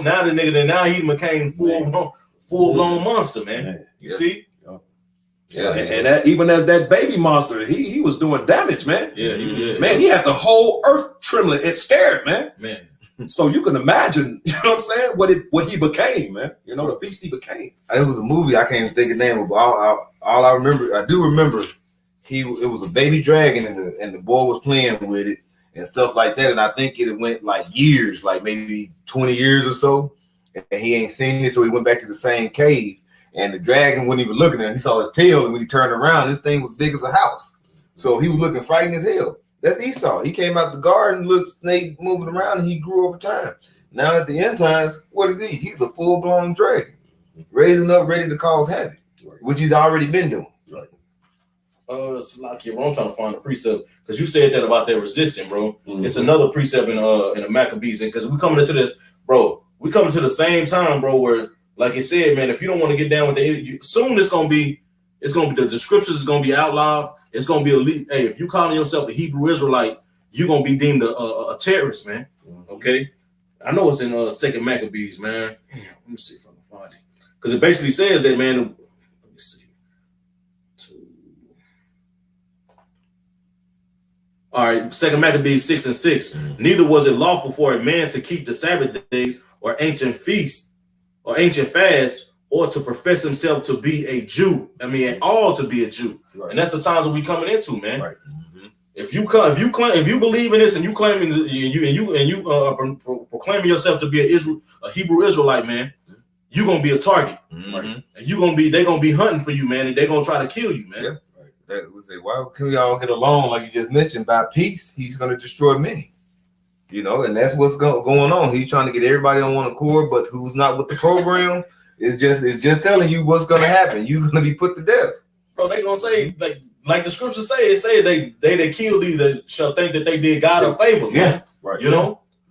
now the nigga now he became full blown monster, man. You see? Yeah, and that even as that baby monster, he was doing damage, man. Yeah, man, he had the whole earth trembling and scared, man. So you can imagine, you know what I'm saying, what he became, man. The beast he became. It was a movie, I can't even think of the name of, but all I remember, I do remember, it was a baby dragon and the boy was playing with it and stuff like that. And I think it went like years, like maybe 20 years or so, and he ain't seen it, so he went back to the same cave. And the dragon wasn't even looking at him. He saw his tail, and when he turned around, this thing was big as a house. So he was looking frightened as hell. That's Esau. He came out the garden, looked snake moving around, and he grew over time. Now at the end times, what is he? He's a full-blown dragon, raising up, ready to cause havoc, which he's already been doing. It's like I'm trying to find a precept because you said that about their resisting, bro. Mm-hmm. It's another precept in the Maccabees, because we coming into this, bro. We coming to the same time, bro, where, like it said, man, if you don't want to get down with soon it's gonna be the scriptures is gonna be outlawed. It's gonna be elite. Hey, if you calling yourself a Hebrew Israelite, you're gonna be deemed a terrorist, man. Okay, I know it's in Second Maccabees, man. Damn, let me see if I can find it, because it basically says that, man. Let me see. All right, Second Maccabees 6:6. Mm-hmm. Neither was it lawful for a man to keep the Sabbath days or ancient feasts or ancient fasts, or to profess himself to be a Jew. I mean, at all to be a Jew, right. And that's the times that we coming into, man. Right. Mm-hmm. If you believe in this and you claiming proclaiming yourself to be a Hebrew Israelite, man, you gonna be a target, right? And they're gonna be hunting for you, man, and they're gonna try to kill you, man. Yeah. That would say, why can we all get along, like you just mentioned, by peace? He's gonna destroy many. And that's what's going on. He's trying to get everybody on one accord, but who's not with the program is just telling you what's going to happen. You're going to be put to death. Bro, they going to say, like the scriptures say, they killed thee that shall think that they did God a favor, man. Yeah, right.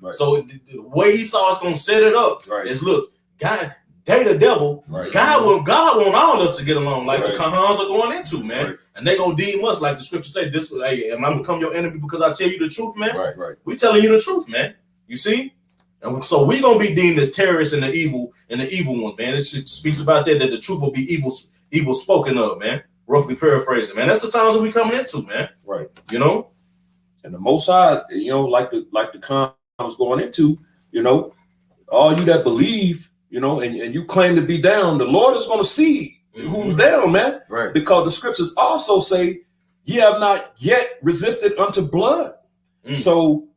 Right. So the way Esau's going to set it up is, look, God, they the devil. Right. God want all us to get along, like the Kahans are going into, man. Right. And they gonna deem us, like the scripture say, this. Hey, am I gonna become your enemy because I tell you the truth, man? Right. We telling you the truth, man. You see, and so we gonna be deemed as terrorists and the evil one, man. It just speaks about that the truth will be evil spoken of, man. Roughly paraphrasing, man. That's the times that we coming into, man. Right. And the Most High, like the Khan was going into, all you that believe, and you claim to be down, the Lord is gonna see who's down, man. Right. Because the scriptures also say, ye have not yet resisted unto blood. So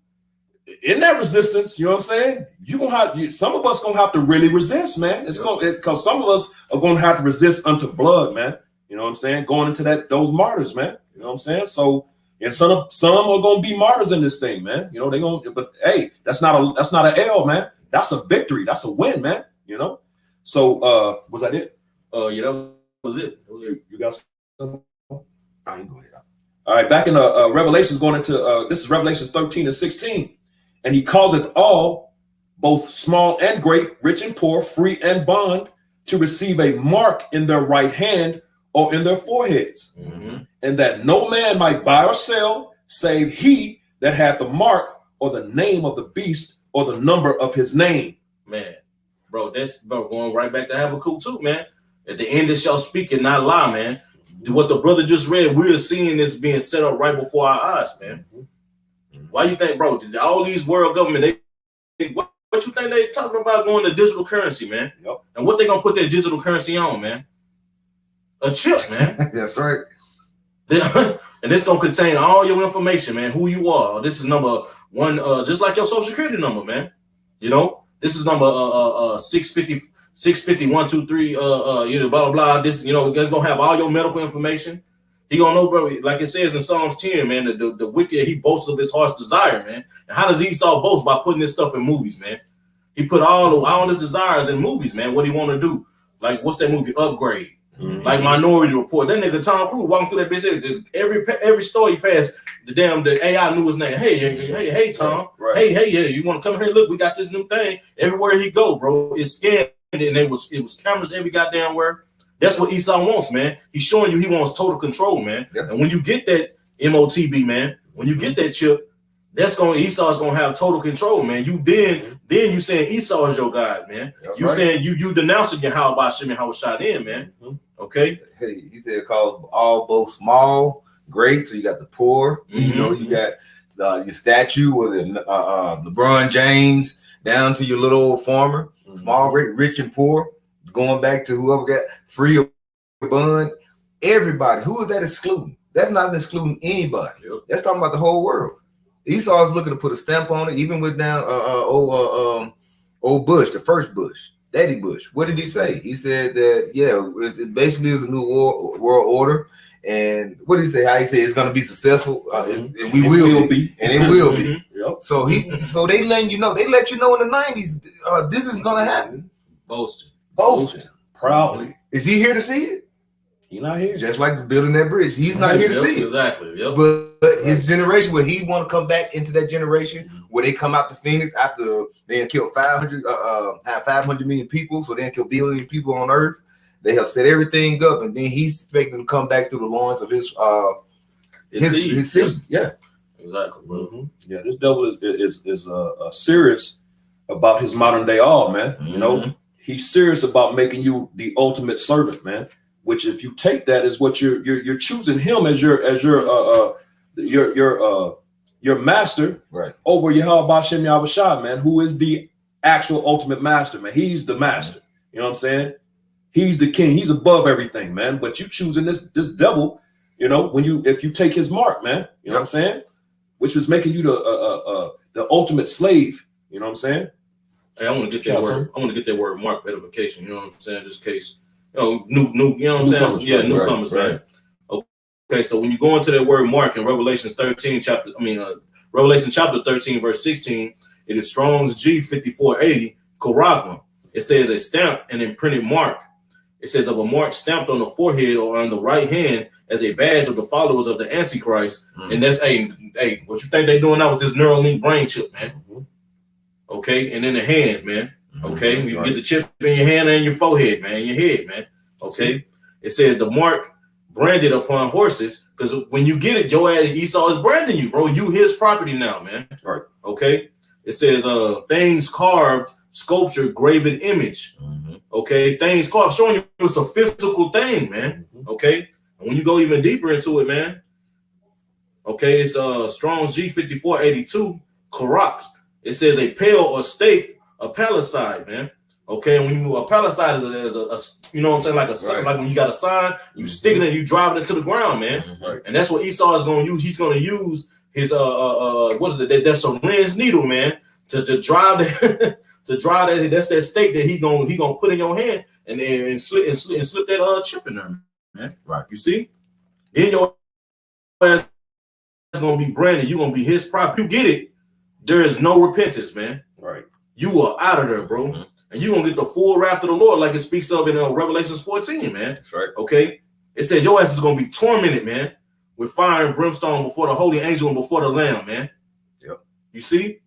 in that resistance, you know what I'm saying? Some of us gonna have to really resist, man. Because some of us are gonna have to resist unto blood, man. You know what I'm saying? Going into those martyrs, man. You know what I'm saying? So, and some are gonna be martyrs in this thing, man. But hey, that's not an L, man. That's a victory. That's a win, man. So was that it? Yeah, that was it. You got something? I ain't going to. All right, back in Revelations, going into this is Revelations 13:16, and he causeth all, both small and great, rich and poor, free and bond, to receive a mark in their right hand or in their foreheads, and that no man might buy or sell, save he that hath the mark or the name of the beast or the number of his name. Man, bro, that's going right back to Habakkuk too, man. At the end, it shall speak and not lie, man. What the brother just read, we're seeing this being set up right before our eyes, man. Why you think, bro? All these world government, what you think they talking about going to digital currency, man? Yep. And what they gonna put their digital currency on, man? A chip, man. That's right. And it's gonna contain all your information, man. Who you are. This is number one, just like your social security number, man. This is number 650-123, blah blah blah. This, gonna have all your medical information. He gonna know, bro. Like it says in Psalms 10, man. The wicked, he boasts of his heart's desire, man. And how does Esau boast? By putting this stuff in movies, man. He put all his desires in movies, man. What he want to do? Like, what's that movie? Upgrade. Like Minority Report. That nigga Tom Cruise walking through that bitch. Every store he passed, the AI knew his name. Hey, Tom. Right. Hey, yeah. You want to come here? Look, we got this new thing. Everywhere he go, bro, it's scanned, and it was cameras every goddamn where. That's what Esau wants, man. He's showing you he wants total control, man. Yep. And when you get that MOTB, man, when you get that chip, Esau's gonna have total control, man. Then you saying Esau is your God, man. That's you right. saying you denouncing your how about Shimon, how was shot in, man. Okay. Hey, he said it calls all both small, great. So you got the poor, you know, you got your statue with LeBron James down to your little old farmer, small, great, rich and poor, going back to whoever got free or bond. Everybody, who is that excluding? That's not excluding anybody. Yep. That's talking about the whole world. Esau is looking to put a stamp on it, even with now old Bush, the first Bush, Daddy Bush. What did he say? He said that it basically is a new world order. And what did he say? How he said it's going to be successful, and we will be, and it will be. Yep. So they letting you know. They let you know in the 90s this is going to happen. Boasting. Proudly. Is he here to see it? He's not here. Just like building that bridge, he's not here to see it. Exactly. Yep. But his generation, where he want to come back into that generation, where they come out to Phoenix after they kill 500 million people, so they kill billions of people on Earth. They have set everything up, and then he's expecting to come back through the loins of his seed. Yeah, exactly, bro. Yeah, this devil is serious about his modern day all, man. You know, he's serious about making you the ultimate servant, man. Which, if you take that, is what you're choosing him as your master, right, over Yahweh Bashem Yahushua, man, who is the actual ultimate master, man. He's the master. You know what I'm saying? He's the king. He's above everything, man. But you choosing this devil, you know, if you take his mark, man. You know what I'm saying? Which was making you the ultimate slave. You know what I'm saying? Hey, I want to get that word. I want to get that word mark for edification. You know what I'm saying? Just in case. New, you know what I'm saying? Yeah, newcomers, right? Okay, so when you go into that word mark in Revelation chapter 13, verse 16, it is Strong's G5480, Koragma. It says a stamp and imprinted mark. It says of a mark stamped on the forehead or on the right hand as a badge of the followers of the Antichrist. And that's what you think they're doing now with this Neuralink brain chip, man? Okay, and in the hand, man. Okay, you get the chip in your hand and your forehead, man, your head, man. Okay, it says the mark branded upon horses, because when you get it, your ass Esau is branding you, bro. You his property now, man. Right. Okay. It says things carved, sculpture, graven image. Okay, things carved, showing you it's a physical thing, man. Okay, and when you go even deeper into it, man. Okay, it's Strong's G5482, Karak. It says a pale or stake. A palisade, man. Okay, and when a palisade is a you know what I'm saying, like when you got a sign, you stick it and you drive it into the ground, man. And that's what Esau is going to use. He's going to use his what is it? That's a syringe needle, man, to drive that that's that stake that he's gonna put in your hand and slip that chip in there, man. Right. You see? Then your ass is gonna be branded. You're gonna be his property. You get it? There is no repentance, man. Right. You are out of there, bro. And you're going to get the full wrath of the Lord like it speaks of in Revelations 14, man. That's right. Okay? It says your ass is going to be tormented, man, with fire and brimstone before the holy angel and before the Lamb, man. Yep. You see?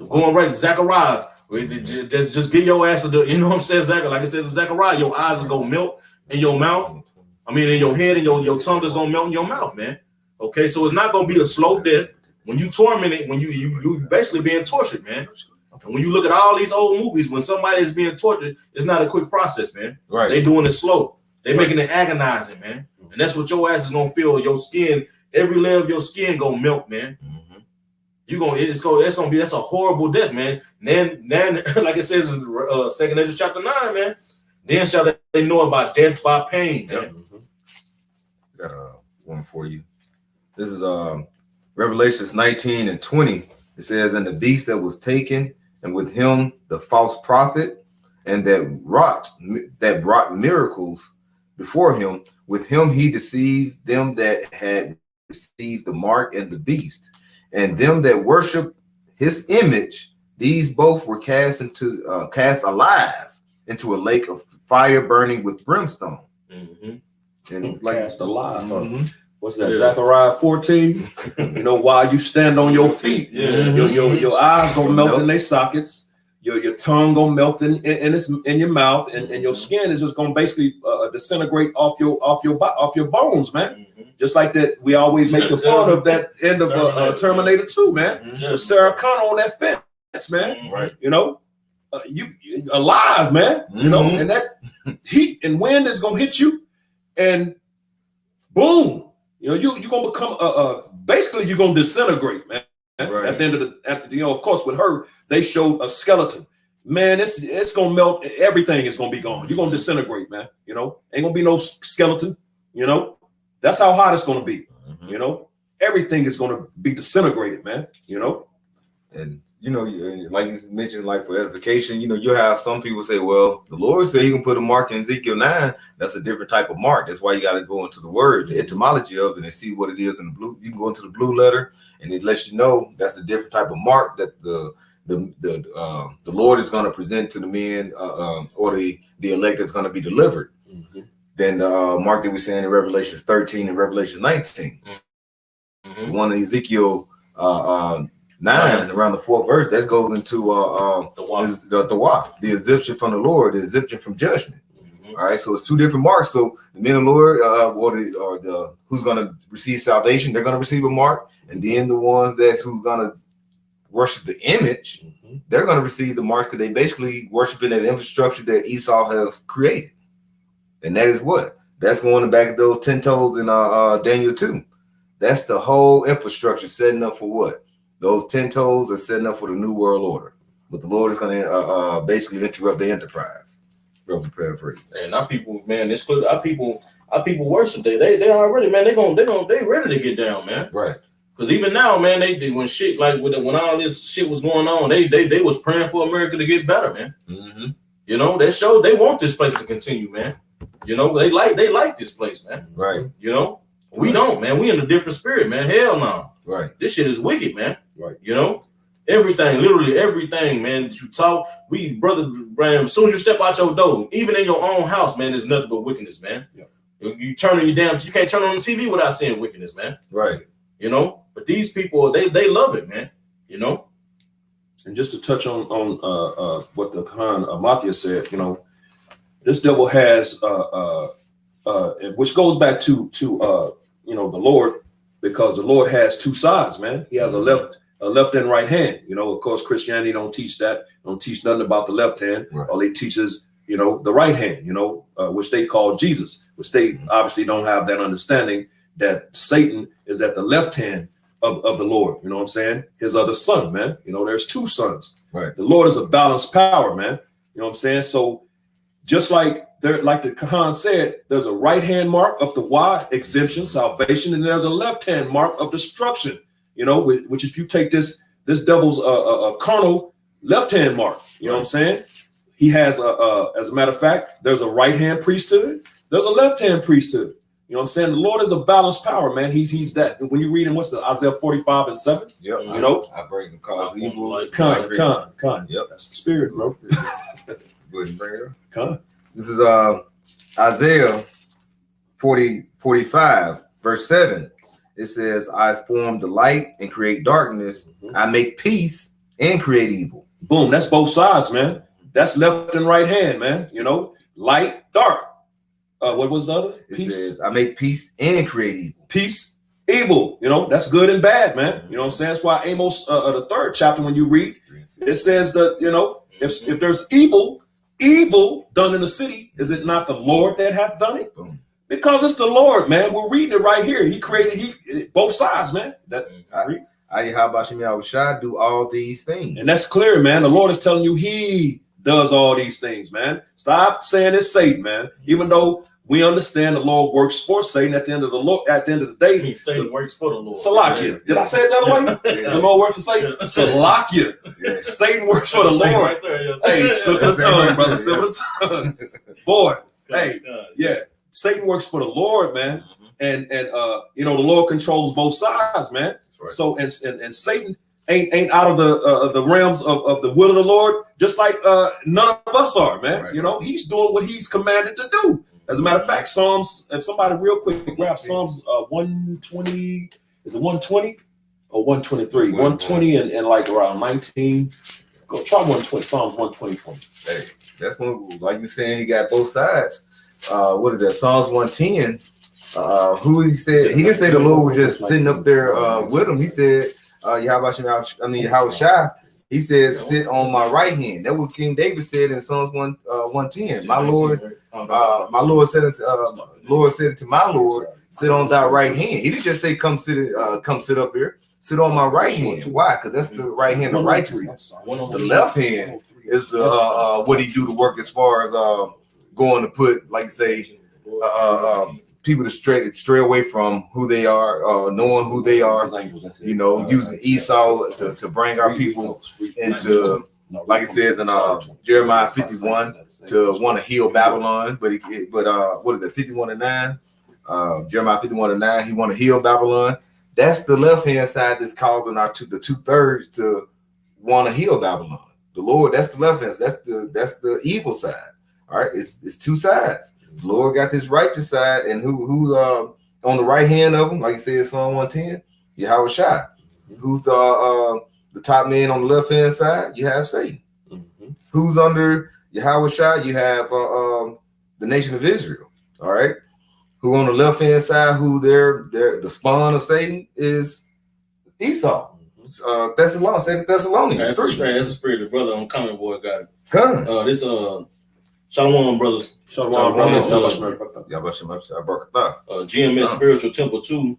Going right, Zechariah. Just get your ass, you know what I'm saying, Zechariah? Like it says in Zechariah, your eyes is going to melt in your mouth. I mean, in your head, and your tongue is going to melt in your mouth, man. Okay? So it's not going to be a slow death. When you torment it, when you basically being tortured, man. And when you look at all these old movies, when somebody is being tortured, it's not a quick process, man. Right. They doing it slow. They making it agonizing, man. And that's what your ass is gonna feel. Your skin, every layer of your skin gonna melt, man. That's a horrible death, man. Then like it says in 2nd Ezra chapter 9, man. Then shall they know about death by pain, man. Got one for you. This is Revelations 19 and 20, it says, and the beast that was taken, and with him the false prophet, and that brought miracles before him. With him he deceived them that had received the mark and the beast, and them that worship his image. These both were cast alive into a lake of fire burning with brimstone. And cast alive. What's that? Zechariah 14. You know, while you stand on your feet, your eyes gonna melt in their sockets. your tongue gonna melt in your mouth, and your skin is just gonna basically disintegrate off your bones, man. Just like that, we always make the fun of that end of Terminator 2, man. With Sarah Connor on that fence, man. Right. You know, you alive, man. You know, and that heat and wind is gonna hit you, and boom, you know, you're gonna become basically you're gonna disintegrate, man. Right. At the end of of course, with her, they showed a skeleton. Man, it's gonna melt. Everything is gonna be gone. You're gonna disintegrate, man. You know, ain't gonna be no skeleton. You know, that's how hot it's gonna be. You know, everything is gonna be disintegrated, man. You know, and you know, like you mentioned, like for edification, you know, you have some people say, well, the Lord said he can put a mark in Ezekiel 9. That's a different type of mark. That's why you got to go into the word, the etymology of it, and see what it is in the blue. You can go into the blue letter, and it lets you know that's a different type of mark that the Lord is going to present to the men or the elect that's going to be delivered. Then the mark that we're saying in Revelation 13 and Revelation 19. The one in Ezekiel 9 around the 4th verse, that goes into the exemption from the Lord, the exemption from judgment. All right, so it's two different marks. So the men of the Lord, or the who's going to receive salvation, they're going to receive a mark, and then the ones who's going to worship the image, they're going to receive the marks because they basically worshiping that infrastructure that Esau have created, and that is what that's going back at those 10 toes in Daniel 2. That's the whole infrastructure setting up for what. Those 10 toes are setting up for the new world order, but the Lord is going to basically interrupt the enterprise. Paraphrase. And our people, man, this our people worship. They already, man. They ready to get down, man. Right. Because even now, man, they when shit like when all this shit was going on, they was praying for America to get better, man. You know, they want this place to continue, man. You know, they like this place, man. Right. You know, we don't, man. We in a different spirit, man. Hell no. Right. This shit is wicked, man. Right. You know, everything, literally everything, man, that you talk, brother Bram, as soon as you step out your door, even in your own house, man, there's nothing but wickedness, man. Yeah. You turning you can't turn on the TV without seeing wickedness, man. Right. You know, but these people, they love it, man. You know. And just to touch on what the Khan Mafia said, you know, this devil has, which goes back to you know, the Lord, because the Lord has two sides, man. He has a left and right hand. You know, of course, Christianity don't teach that. Don't teach nothing about the left hand. Right. All they teach is, you know, the right hand. You know, which they call Jesus, which they obviously don't have that understanding that Satan is at the left hand of the Lord. You know what I'm saying? His other son, man. You know, there's two sons. Right. The Lord is a balanced power, man. You know what I'm saying? So just like the Khan said, there's a right hand mark of the Y, exemption, salvation, and there's a left hand mark of destruction. You know, which if you take this devil's carnal left hand mark, you know what I'm saying? He has as a matter of fact, there's a right hand priesthood, there's a left hand priesthood. You know what I'm saying? The Lord is a balanced power, man. He's that. When you read in what's the Isaiah 45:7? Yep. You know, I break the cause evil. Con. Yep. That's the spirit, bro. Go ahead and bring it up. Con. This is Isaiah 45, verse 7. It says, I form the light and create darkness. I make peace and create evil. Boom. That's both sides, man. That's left and right hand, man. You know, light, dark. What was the other? It says, I make peace and create evil. Peace, evil. You know, that's good and bad, man. You know what I'm saying? That's why Amos, the 3rd chapter, when you read, it says that, you know, if there's evil done in the city, is it not the Lord that hath done it? Boom. Because it's the Lord, man. We're reading it right here. He created both sides, man. How about you, shall do all these things? And that's clear, man. The Lord is telling you he does all these things, man. Stop saying it's Satan, man. Even though we understand the Lord works for Satan at the end of the day. Satan works for the Lord. Salakia. Did I say it that way? The Lord works for Satan. Salakia. Yeah. Satan works for the Lord. Right there, yeah. Hey, slip of the tongue, brother. Slip of the tongue. Boy. Hey, yeah. Satan works for the Lord, man. And you know, the Lord controls both sides, man. Right. So and Satan ain't out of the realms of the will of the Lord, just like none of us are, man. Right. You know, he's doing what he's commanded to do. As a matter of fact, Psalms, if somebody real quick grab Psalms 120, is it 120 or 123? 120 and like around 19. Go try 120, Psalms 120. Hey, that's one, like you saying, he got both sides. What is that? Psalms 110. Who he said, he didn't say the Lord was just sitting up there with him. He said, Yahweh Shai, he said, sit on my right hand. That's what King David said in Psalms 110. My Lord said it to my Lord, sit on thy right hand. He didn't just say, come sit up here. Sit on my right hand. Why? Because that's the right hand of righteousness. The left hand is the what he do to work as far as going to put, like say, people to stray away from who they are, knowing who they are, you know, using Esau to bring our people into, like it says in Jeremiah 51, to want to heal Babylon. But what is it, 51:9? Jeremiah 51:9, he want to heal Babylon. That's the left-hand side that's causing the 2/3 to want to heal Babylon. The Lord, that's the left hand. That's the evil side. All right, it's two sides. The Lord got this righteous side, and who's on the right hand of him, like he said, Psalm 110, Yahweh Shai. Who's the top man on the left hand side? You have Satan. Who's under Yahweh Shai? You have the nation of Israel. All right. Who on the left hand side? Who the spawn of Satan is Esau. Thessalonians. That's the spirit of brother on Common Boy got it. Come. This Shalom brothers. Shalom brothers. GMS Spiritual Temple 2.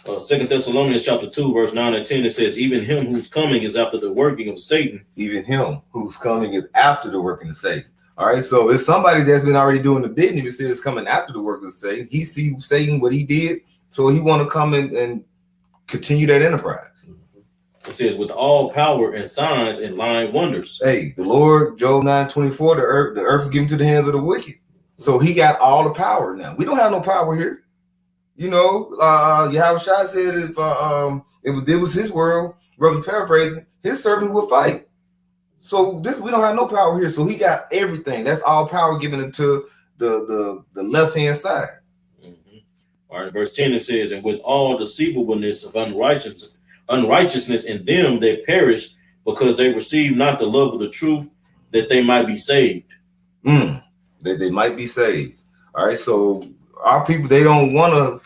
2 Thessalonians chapter 2, verse 9 and 10. It says, even him whose coming is after the working of Satan. Even him whose coming is after the working of Satan. All right, so it's somebody that's been already doing the bidding. If it says it's coming after the work of Satan, he sees Satan what he did, so he want to come and continue that enterprise. It says, with all power and signs and lying wonders. Hey, the Lord, Job 9:24, the earth is given to the hands of the wicked. So he got all the power now. We don't have no power here. You know, Yahweh Shai said if it was his world, rather paraphrasing, his servant would fight. So we don't have no power here. So he got everything. That's all power given into the left hand side. All right, verse 10 it says, and with all deceivableness of unrighteousness in them that perish, because they receive not the love of the truth, that they might be saved. That they might be saved. All right, so our people, they don't want to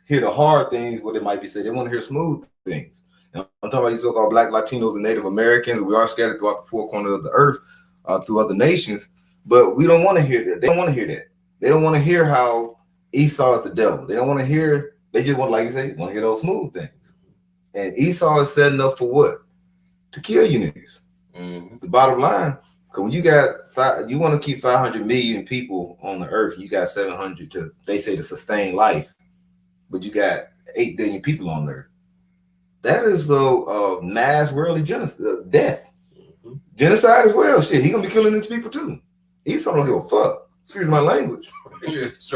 hear the hard things where they might be saved. They want to hear smooth things. Now, I'm talking about these so-called Black, Latinos, and Native Americans. We are scattered throughout the four corners of the earth, through other nations, but we don't want to hear that. They don't want to hear that. They don't want to hear how Esau is the devil. They don't want to hear, they just want, like you say, want to hear those smooth things. And Esau is setting up for what? To kill you niggas. The bottom line, because when you got you want to keep 500 million people on the earth, you got 700 they say to sustain life, but you got 8 billion people on earth. That is mass worldly genocide, death. Genocide as well. Shit, he gonna be killing his people too. Esau don't give a fuck. Excuse my language. That's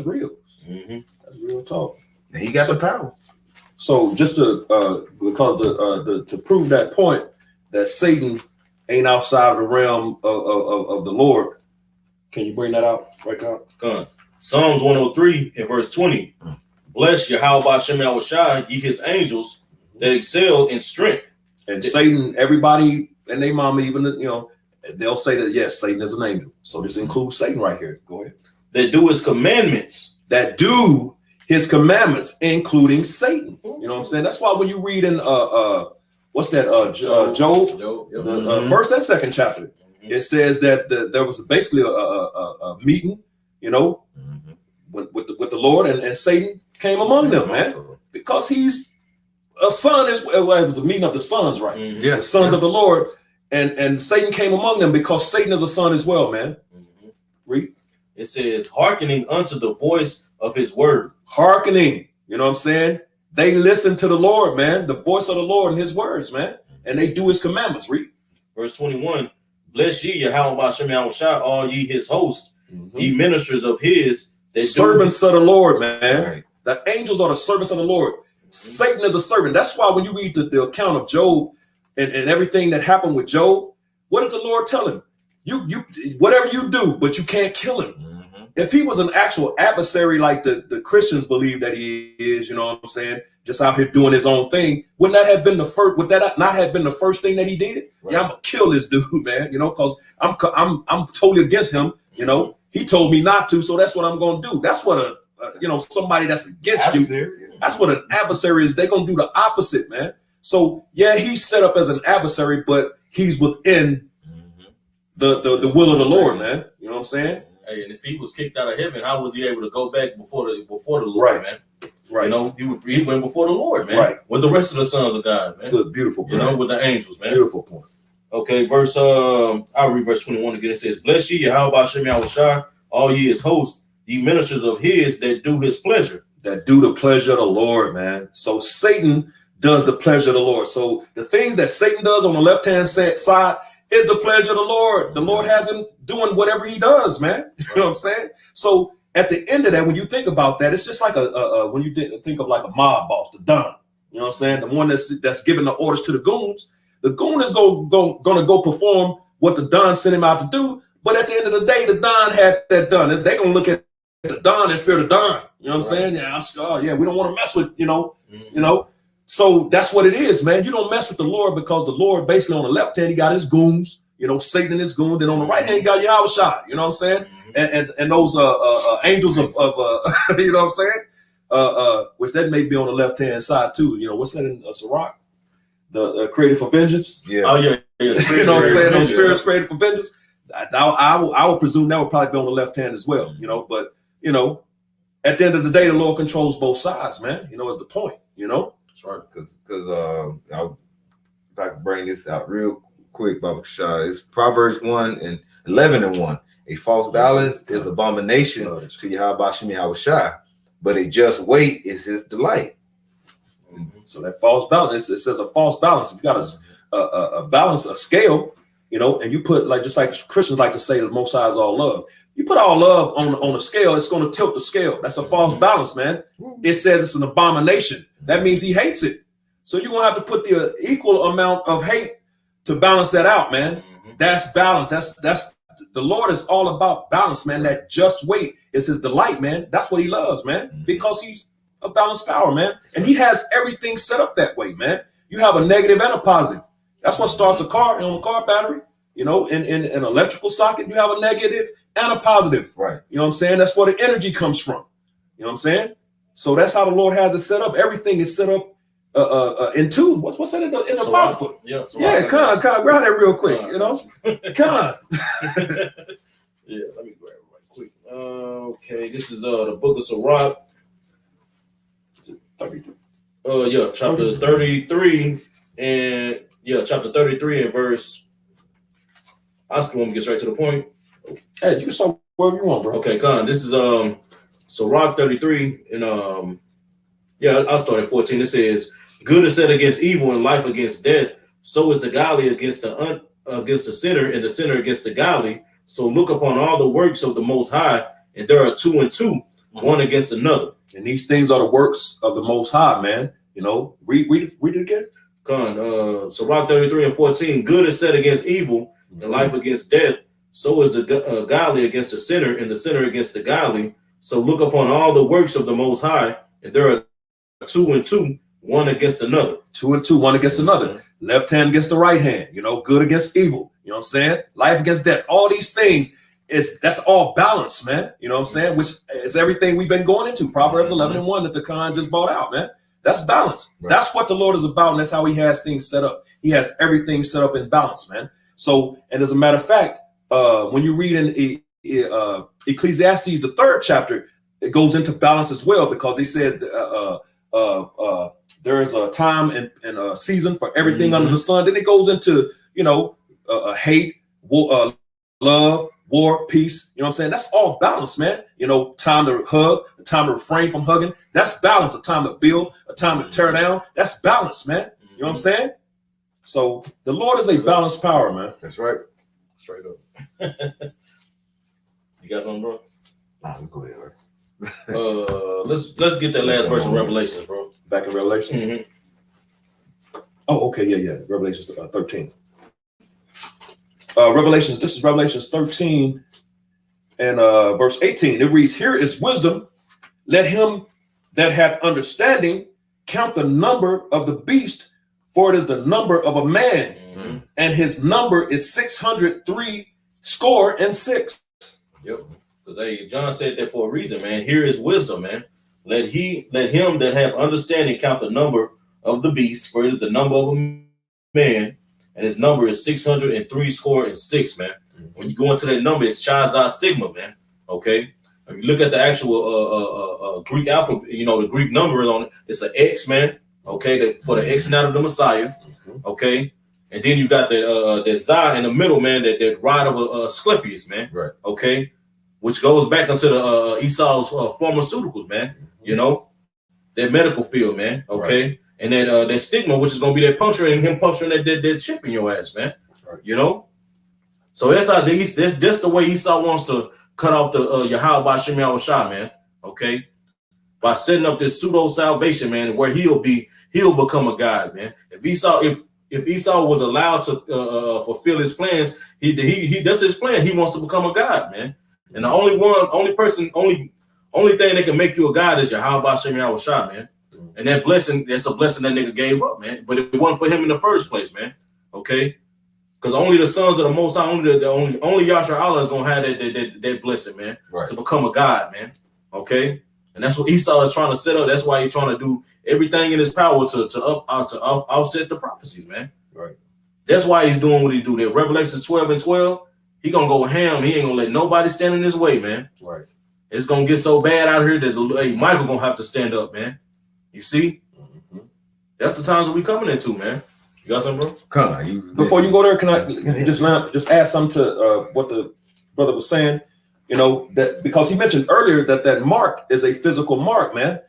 real. That's real talk. And he got the power. So just to because to prove that point that Satan ain't outside of the realm of the Lord, can you bring that out right now? Psalms 103 and verse 20. Bless Yahweh Shem Yahushai, ye his angels that excel in strength. And Satan, everybody and their mama, even they'll say that yes, Satan is an angel. So this includes Satan right here. Go ahead. That do his commandments. That do his commandments, including Satan. You know what I'm saying? That's why when you read in what's that? Job, the first and second chapter, it says that there was basically a meeting, with the Lord, and Satan came among them, man, because he's a son. It was a meeting of the sons, right? The sons of the Lord, and Satan came among them because Satan is a son as well, man. Read. It says, hearkening unto the voice of his word. Hearkening, you know what I'm saying? They listen to the Lord, man, the voice of the Lord and his words, man, and they do his commandments. Read. Verse 21, bless ye Yahweh Shem Yahushai, all ye his hosts, ye ministers of his. Servants of the Lord, man. Right. The angels are the servants of the Lord. Satan is a servant. That's why when you read the account of Job and everything that happened with Job, what did the Lord tell him? You whatever you do, but you can't kill him. If he was an actual adversary like the Christians believe that he is, you know what I'm saying? just out here doing his own thing, wouldn't that have been the first? Would that not have been the first thing that he did? Right. Yeah, I'm gonna kill this dude, man. You know, because I'm totally against him. You know, he told me not to, so that's what I'm gonna do. That's what somebody that's against you. That's what an adversary is. They're gonna do the opposite, man. So yeah, he's set up as an adversary, but he's within the will of the Lord, man. You know what I'm saying? Hey, and if he was kicked out of heaven, how was he able to go back before the Lord, man? Right. You know, he went before the Lord, man. Right. With the rest of the sons of God, man. Good, beautiful point. You know, with the angels, man. Beautiful point. Okay, I'll read verse 21 again. It says, "Bless ye Yahweh Shem Yahushai, all ye his hosts, ye ministers of his that do his pleasure." That do the pleasure of the Lord, man. So Satan does the pleasure of the Lord. So the things that Satan does on the left-hand side is the pleasure of the Lord. The Lord has him doing whatever he does, man. You know what I'm saying? So at the end of that, when you think about that, it's just like when you think of like a mob boss, the Don. You know what I'm saying? The one that's giving the orders to the goons. The goon is gonna go perform what the Don sent him out to do. But at the end of the day, the Don had that done. They're gonna look at the Don and fear the Don. You know what I'm saying? Yeah, I'm scared. Yeah, we don't want to mess with, you know. So that's what it is, man. You don't mess with the Lord because the Lord basically on the left hand, he got his goons, you know, Satan and his goons. Then on the right hand, he got Yahushua, you know what I'm saying? And those angels of you know what I'm saying? Which that may be on the left hand side too. You know, what's that in Sirach? The created for vengeance. Yeah. Oh yeah. You know what I'm saying? Those spirits created for vengeance. I would presume that would probably be on the left hand as well. You know, but you know, at the end of the day, the Lord controls both sides, man. You know, is the point. You know. That's right. Because if I can bring this out real quick, Baba Shah, it's Proverbs 1:11 A false balance is abomination to Yahweh Shem Yahushai, but a just weight is his delight. So that false balance, it says a false balance. If you got a balance, a scale, you know, and you put just like Christians like to say, the Most High is all love. You put all love on a scale, it's going to tilt the scale. That's a false balance, man. It says it's an abomination. That means he hates it. So you're going to have to put the equal amount of hate to balance that out, man. That's balance. That's the Lord is all about balance, man. That just weight is his delight, man. That's what he loves, man, because he's a balanced power, man. And he has everything set up that way, man. You have a negative and a positive. That's what starts a car on a car battery. You know, in an electrical socket, you have a negative and a positive. Right. You know what I'm saying? That's where the energy comes from. You know what I'm saying? So that's how the Lord has it set up. Everything is set up in two. What's that in the Bible? Yeah, Con, grab that real quick. You know, Con. Yeah, let me grab it right quick. Okay, this is the book of Sirach. 33. Chapter 33 and chapter 33 and verse. I just want to get straight to the point. Hey, you can start wherever you want, bro. Okay, Con. This is Sirach 33 and I'll start at 14. It says, "Good is set against evil and life against death. So is the godly against the sinner, and the sinner against the godly. So look upon all the works of the Most High, and there are two and two, one against another." And these things are the works of the Most High, man. You know, read it again. Con. Sirach 33 and 14. "Good is set against evil and life against death. So is the godly against the sinner, and the sinner against the godly. So look upon all the works of the Most High, and there are two and two, one against another." 2 and 2, one against another. Left hand against the right hand. You know, good against evil. You know what I'm saying? Life against death. All these things that's all balance, man. You know what I'm saying? Which is everything we've been going into. Proverbs 11:1 that the Khan just brought out, man. That's balance. Right. That's what the Lord is about, and that's how he has things set up. He has everything set up in balance, man. So, and as a matter of fact, when you read in Ecclesiastes, the 3rd chapter, it goes into balance as well, because he said there is a time and a season for everything under the sun. Then it goes into, you know, hate, love, war, peace. You know what I'm saying? That's all balance, man. You know, time to hug, a time to refrain from hugging. That's balance. A time to build, a time to tear down. That's balance, man. You know what I'm saying? So the Lord is a balanced power, man. That's right. Straight up. You got something, bro? Nah, go ahead, bro. Let's get that last verse of Revelations, bro. Back in Revelation. Oh, okay, yeah. Revelations 13. This is Revelations 13 and verse 18. It reads, "Here is wisdom. Let him that hath understanding count the number of the beast, for it is the number of a man, and his number is 603 score and six. Yep. Because John said that for a reason, man. Here is wisdom, man. Let him that have understanding count the number of the beast, for it is the number of a man, and his number is 603 score and six, man. When you go into that number, it's Chazal stigma, man. Okay. If you look at the actual Greek alphabet, the Greek number on it, it's an X, man. Okay, for the X and out of the Messiah. Okay, and then you got the Zah in the middle, man. That rod of Asclepius, man. Right. Okay, which goes back into the Esau's pharmaceuticals, man. That medical field, man. Okay, right. And that stigma, which is gonna be that puncturing him puncturing that chip in your ass, man. Right. So that's how that's just the way Esau wants to cut off the Yahweh Shem Yahushua, man. Okay, by setting up this pseudo salvation, man, where he'll become a god, man. If Esau was allowed to fulfill his plans, he does his plan. He wants to become a god, man. And the only thing that can make you a god is Yahweh Shem Yahushua, man. And that's a blessing that nigga gave up, man. But it wasn't for him in the first place, man. Okay. Because only the sons of the Most High, only Yahshua Allah is gonna have that blessing, man, right, to become a god, man. Okay, and that's what Esau is trying to set up. That's why he's trying to do everything in his power to offset the prophecies, man. Right. That's why he's doing what he do. That Revelations 12 and 12, he gonna go ham. He ain't gonna let nobody stand in his way, man. Right. It's gonna get so bad out here that Michael gonna have to stand up, man. You see, that's the times that we coming into, man. You got something, bro? Come on. Before you go there, can I just add something to what the brother was saying? That because he mentioned earlier that mark is a physical mark, man.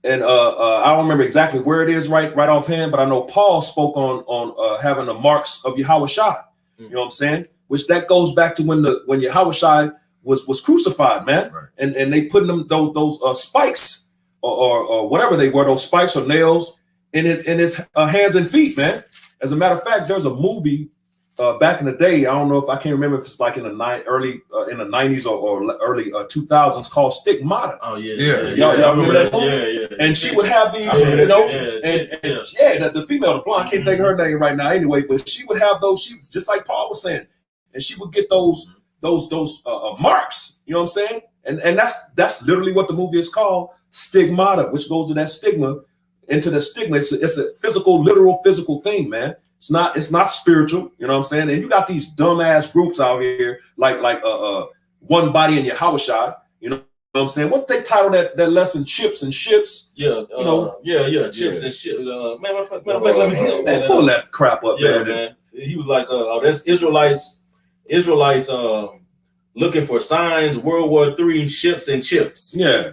And I don't remember exactly where it is right offhand, but I know Paul spoke on having the marks of Yahushua. You know what I'm saying? Which that goes back to when Yahushua was crucified, man. Right. And they put them those spikes or whatever they were, those spikes or nails in his hands and feet, man. As a matter of fact, there's a movie back in the day. I don't know if I can't remember if it's like in the early in the 90s or early 2000s called Stigmata. Oh yeah. Y'all remember that movie? Yeah. And she would have these, the female, the blonde, I can't think of her name right now anyway, but she would have those. She was just like Paul was saying, and she would get those marks. You know what I'm saying? And that's literally what the movie is called, Stigmata, which goes to that stigma. Into the stigma, it's a literal physical thing, man. It's not spiritual, you know what I'm saying? And you got these dumbass groups out here like One Body in Yahushua, you know what I'm saying? What they title that lesson? Chips and Ships? Yeah, chips and ships. Let me pull that crap up, man. He was like, that's Israelites looking for signs, World War III, ships and chips. Yeah,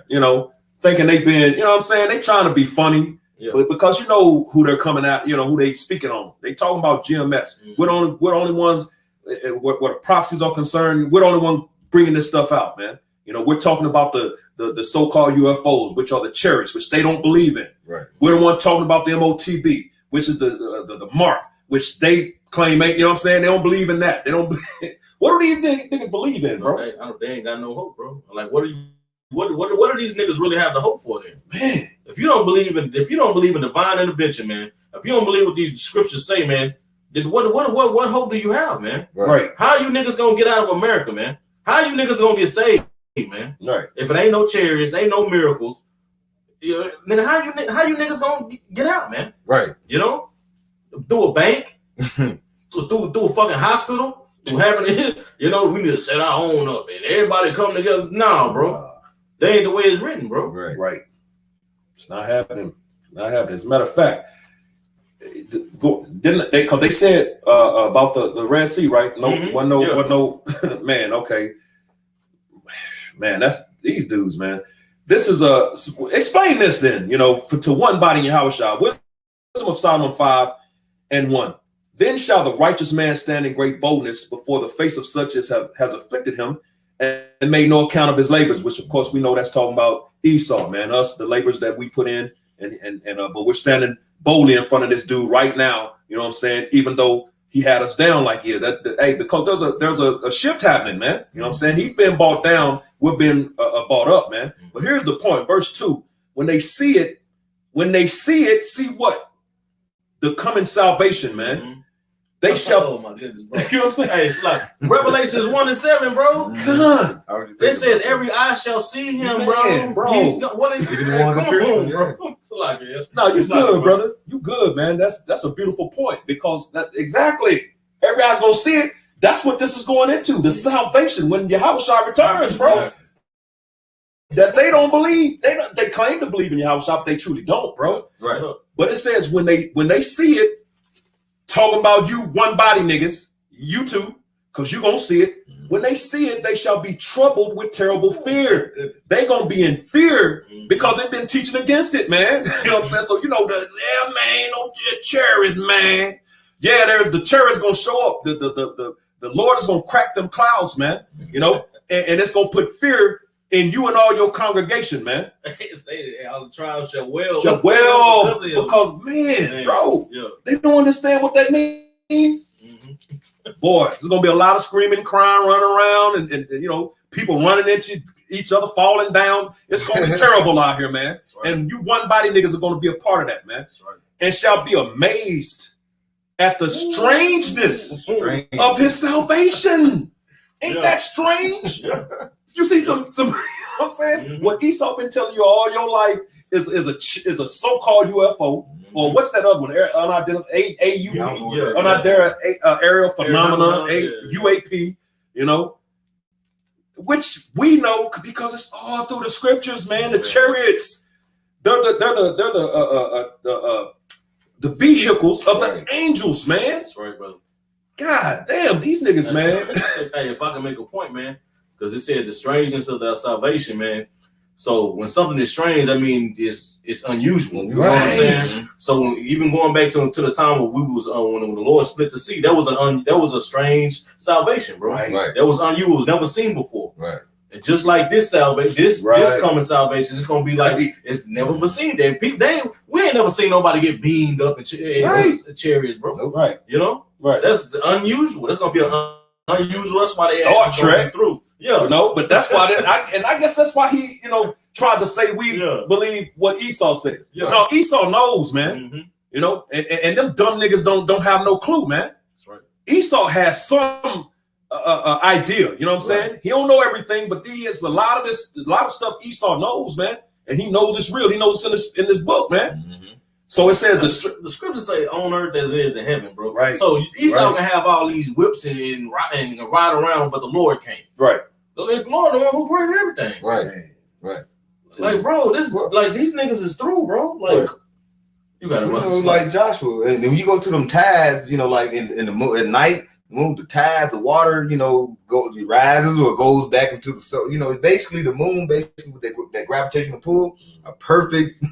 thinking they've been, you know what I'm saying? They trying to be funny. Yeah. But because who they're coming at, who they speaking on. They talking about GMS. Mm-hmm. We're the only ones where the prophecies are concerned. We're the only one bringing this stuff out, man. We're talking about the so-called UFOs, which are the chariots, which they don't believe in. Right. We're the one talking about the MOTB, which is the mark, which they claim ain't. You know what I'm saying? They don't believe in that. They don't. What do these niggas believe in, bro? They ain't got no hope, bro. Like, what do these niggas really have the hope for then? Man, if you don't believe in divine intervention, man, if you don't believe what these scriptures say, man, then what hope do you have, man? Right. How you niggas gonna get out of America, man? How you niggas gonna get saved, man? Right. If it ain't no chariots, ain't no miracles, nigga, how you niggas gonna get out, man? Right. Through a bank, through a fucking hospital, through having it, we need to set our own up and everybody come together. No, bro. That ain't the way it's written, bro. Right. It's not happening. As a matter of fact, didn't they? Because they said about the Red Sea, right? No, no. Man, okay. Man, that's these dudes, man. This is explain this then. To One Body in Yahushua. Wisdom of Solomon 5:1. Then shall the righteous man stand in great boldness before the face of such as has afflicted him, and made no account of his labors, which of course we know that's talking about Esau, man, us, the labors that we put in, but we're standing boldly in front of this dude right now, you know what I'm saying? Even though he had us down like he is, because there's a shift happening, man. You know what I'm saying? He's been bought down, we're being bought up, man. But here's the point, verse 2: when they see it, when they see it, see what? The coming salvation, man. Mhm. They shall. Oh my goodness, bro. You know what I'm saying? Hey, it's like Revelations 1:7, bro. God. It says every eye shall see him, Man, bro. He's what is Even the ones in come prison, on, yeah. bro. It's like it. No, you It's good, like, brother. You good, man. That's a beautiful point because that exactly every eye's gonna see it. That's what this is going into. The salvation when Yahushua returns, bro. That they don't believe. They claim to believe in Yahushua, but they truly don't, bro. Right. But it says when they see it, talking about you one body niggas, you too, because you gonna see it. When they see it, they shall be troubled with terrible fear. They gonna be in fear because they've been teaching against it, man. You know what I'm saying? So you know man, don't get chariots, man. Yeah, there's the chariots gonna show up. The Lord is gonna crack them clouds, man. You know, and it's gonna put fear in you and all your congregation, man. Say that all the tribes shall well. Because man, bro, yeah. they don't understand what that means. Boy, there's gonna be a lot of screaming, crying, running around, and you know, people running into each other, falling down. It's gonna be terrible out here, man. Right. And you one body niggas are gonna be a part of that, man. Right. And shall be amazed at the strangeness of his salvation. Ain't that strange? You see some you know what I'm saying? What Esau been telling you all your life is a so-called UFO, or what's that other one? Unidentified aerial phenomena, UAP, you know, which we know because it's all through the scriptures, man. The chariots, they're the vehicles of the angels, man. That's right, brother. God damn, these niggas, man. Hey, if I can make a point, man, because it said the strangeness of their salvation, man. So when something is strange, I mean, it's unusual. You know what I'm saying? So even going back to the time when we was when the Lord split the sea, that was a strange salvation, bro. Right. That was unusual. It was never seen before. Right. And just like this salvation, this coming salvation, it's gonna be like it's never been seen. We ain't never seen nobody get beamed up in chariots, bro. Right. You know? Right. That's unusual. That's gonna be unusual. That's why they Star Trek through. Yeah, no, but that's why I guess that's why he, you know, tried to say we believe what Esau says. Yeah. No, Esau knows, man. You know, and them dumb niggas don't have no clue, man. That's right. Esau has some idea, you know what I'm saying? He don't know everything, but he is a lot of stuff Esau knows, man, and he knows it's real. He knows it's in this book, man. So it says the scriptures say on earth as it is in heaven, bro. Right. So Esau can have all these whips and ride around, but the Lord can't. Right. The Lord, the one who created everything. Right. Like, bro, these niggas is through, bro. Like, you gotta like Joshua. And when you go to them tides, you know, like in the moon at night, the tides, the water, you know, rises or goes back into the sun. You know, it's basically the moon, basically with that gravitational pull, a perfect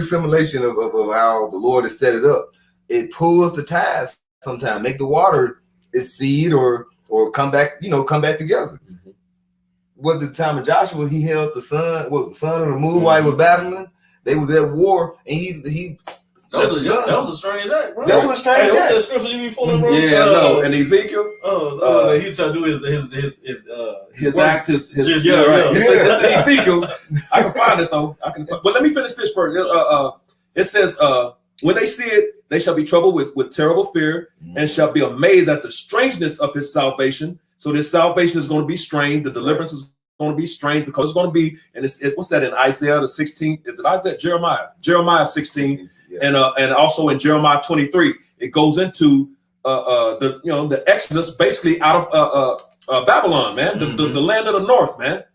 simulation of how the Lord has set it up. It pulls the tides sometimes, make the water recede or come back together. What the time of Joshua, he held the sun, the sun and the moon while he was battling. They was at war, and he that was a strange act, bro. That was a strange act. What's that scripture you be pulling, bro? Yeah, no, and Ezekiel. He tried to do his act, his right. It's in Ezekiel. I can find it though. But let me finish this first. It says, when they see it, they shall be troubled with terrible fear, and shall be amazed at the strangeness of his salvation. So this salvation is going to be strange. The deliverance is going to be strange because it's going to be, and it's what's that in Isaiah the 16th? Is it Isaiah? Jeremiah 16, and also in Jeremiah 23, it goes into the Exodus basically out of Babylon, man, the land of the north, man.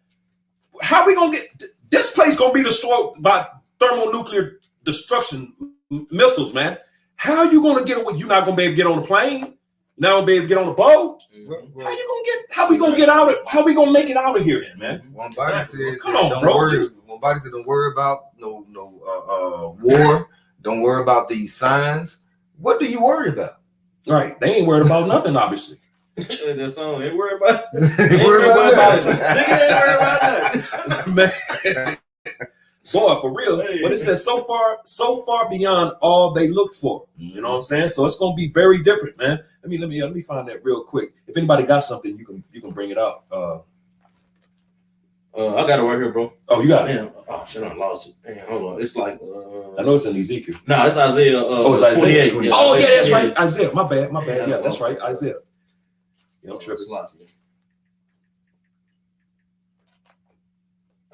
How we gonna get this place gonna be destroyed by thermonuclear destruction missiles, man? How you gonna get away? You're not gonna be able to get on the plane. You're not gonna be able to get on the boat. How we gonna get out of? How we gonna make it out of here, then, man? One body said, "Come on, bro." One body said, "Don't worry about no war. Don't worry about these signs. What do you worry about?" Right? They ain't worried about nothing, obviously. That song, ain't worried about. Ain't worried about that. Man. Boy, for real. But it says so far beyond all they looked for. You know what I'm saying? So it's gonna be very different, man. Let me find that real quick. If anybody got something, you can bring it up. I got it right here, bro. Oh, you got it. Damn. Oh shit, I lost it. Damn, hold on. It's like I know it's in Ezekiel. nah, it's Isaiah. It's Isaiah 28. Oh yeah, that's 28. right. Isaiah. My bad. Yeah, Yeah, that's right. Isaiah. Yeah, I'm tripping.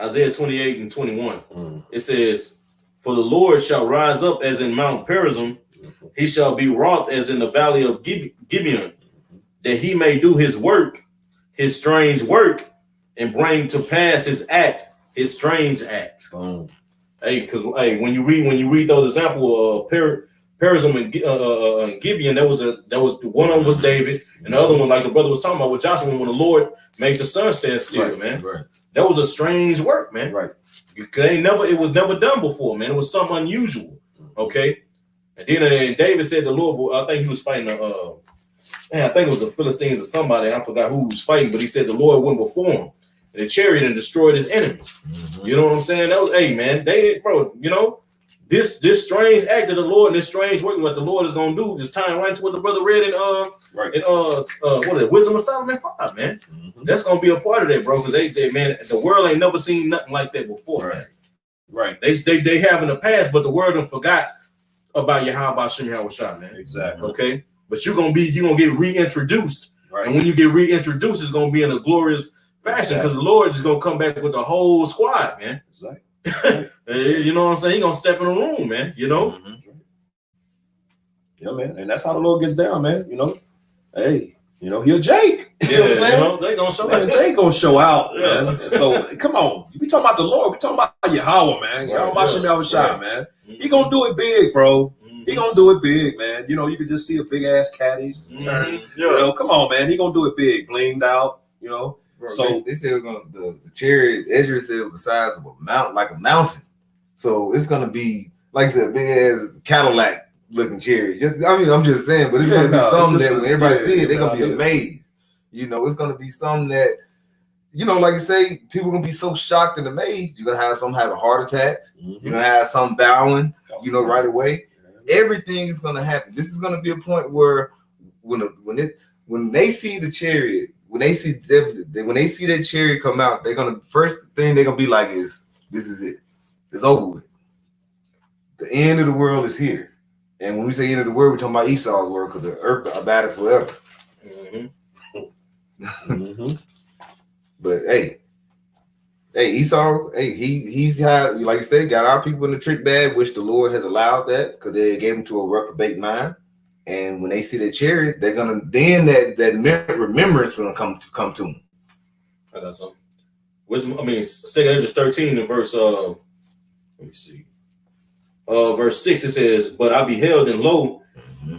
Isaiah 28 and 21. It says, "For the Lord shall rise up as in Mount Perazim, he shall be wroth as in the valley of Gibeon, that he may do his work, his strange work, and bring to pass his act, his strange act." Hey, because when you read those examples of Perazim and Gibeon, that was one of them was David, and the other one, like the brother was talking about with Joshua, when the Lord made the sun stand still, man. Right. That was a strange work, man. Right. It was never done before, man. It was something unusual. Okay. And then David said the Lord, I think he was fighting I think it was the Philistines or somebody. I forgot who was fighting, but he said the Lord went before him and the chariot and destroyed his enemies. You know what I'm saying? That was, hey man, this strange act of the Lord and this strange work, what the Lord is gonna do is tying right to what the brother read in what is it, Wisdom of Solomon 5, man. That's gonna be a part of that, bro, because they man, the world ain't never seen nothing like that before, man. Right. They have in the past, but the world done forgot about Yahweh Shem Yahushua, man. Exactly. Okay. But you're gonna get reintroduced. Right. And when you get reintroduced, it's gonna be in a glorious fashion because the Lord is gonna come back with the whole squad, man. Exactly. You know what I'm saying? He gonna step in the room, man. You know? Yeah, man. And that's how the Lord gets down, man. You know, hey, he a Jake. Yeah, what I'm saying? they gonna show man, out. Jake gonna show out, man. So come on. We talking about the Lord. We talking about Yahweh, man. Yahweh Shem Yahushua, man. He gonna do it big, bro. He gonna do it big, man. You can just see a big ass caddy turn. Come on, man. He gonna do it big, blinged out. Bro, so they said the chariot. Ezra said it was the size of a mountain. So it's gonna be like I said, big ass Cadillac looking chariot. I'm just saying, but it's gonna be something that when everybody see it, they're gonna be amazed. It's gonna be something that like you say, people gonna be so shocked and amazed. You're gonna have some have a heart attack. You're gonna have some bowing. Right away. Everything is gonna happen. This is gonna be a point where when they see the chariot, when they see that chariot come out, first thing they're gonna be like is, this is it. It's over with. The end of the world is here. And when we say end of the world, we're talking about Esau's world, because the earth abided forever. But hey, Esau, he's had, like you say, got our people in the trick bag, which the Lord has allowed that because they gave him to a reprobate mind. And when they see that chariot, they're gonna that remembrance gonna come to them. I got something. Second Ezra 13 and verse let me see. Verse 6, it says, "But I beheld, and lo,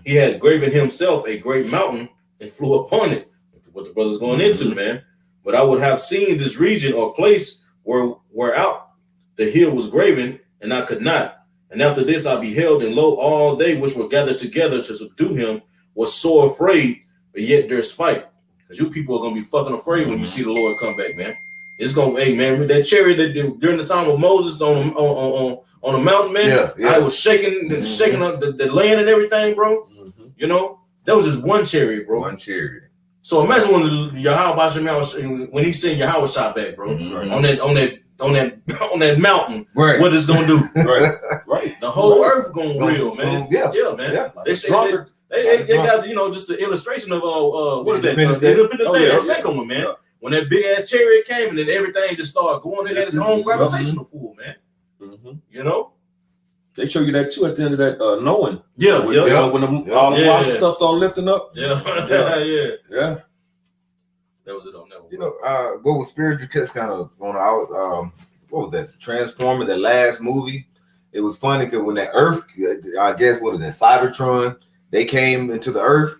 he had graven himself a great mountain and flew upon it." What the brother's going into, man. "But I would have seen this region or place where out the hill was graven, and I could not. And after this I beheld, and lo, all they which were gathered together to subdue him was so afraid, but yet there's fight." Because you people are gonna be fucking afraid when you see the Lord come back, man. It's gonna, hey man, that chariot that during the time of Moses on the mountain, man, I was shaking up the land and everything, bro. That was just one chariot, bro. One chariot. So imagine when Yahweh, when he sent Yahweh shot back, bro, on that mountain, what it's gonna do? Right. The whole earth gonna reel, man. Yeah, man. Yeah. They got just the illustration of what is that? Independence Day. That second one, man. When that big ass chariot came and then everything just started going, it had its own gravitational pull, man. They show you that too at the end of that knowing. When all the water stuff started lifting up. Yeah. That was it on that one. What was spiritual test kind of on out? What was that? Transformer, that last movie. It was funny because when that Earth, I guess, what is that? Cybertron, they came into the Earth,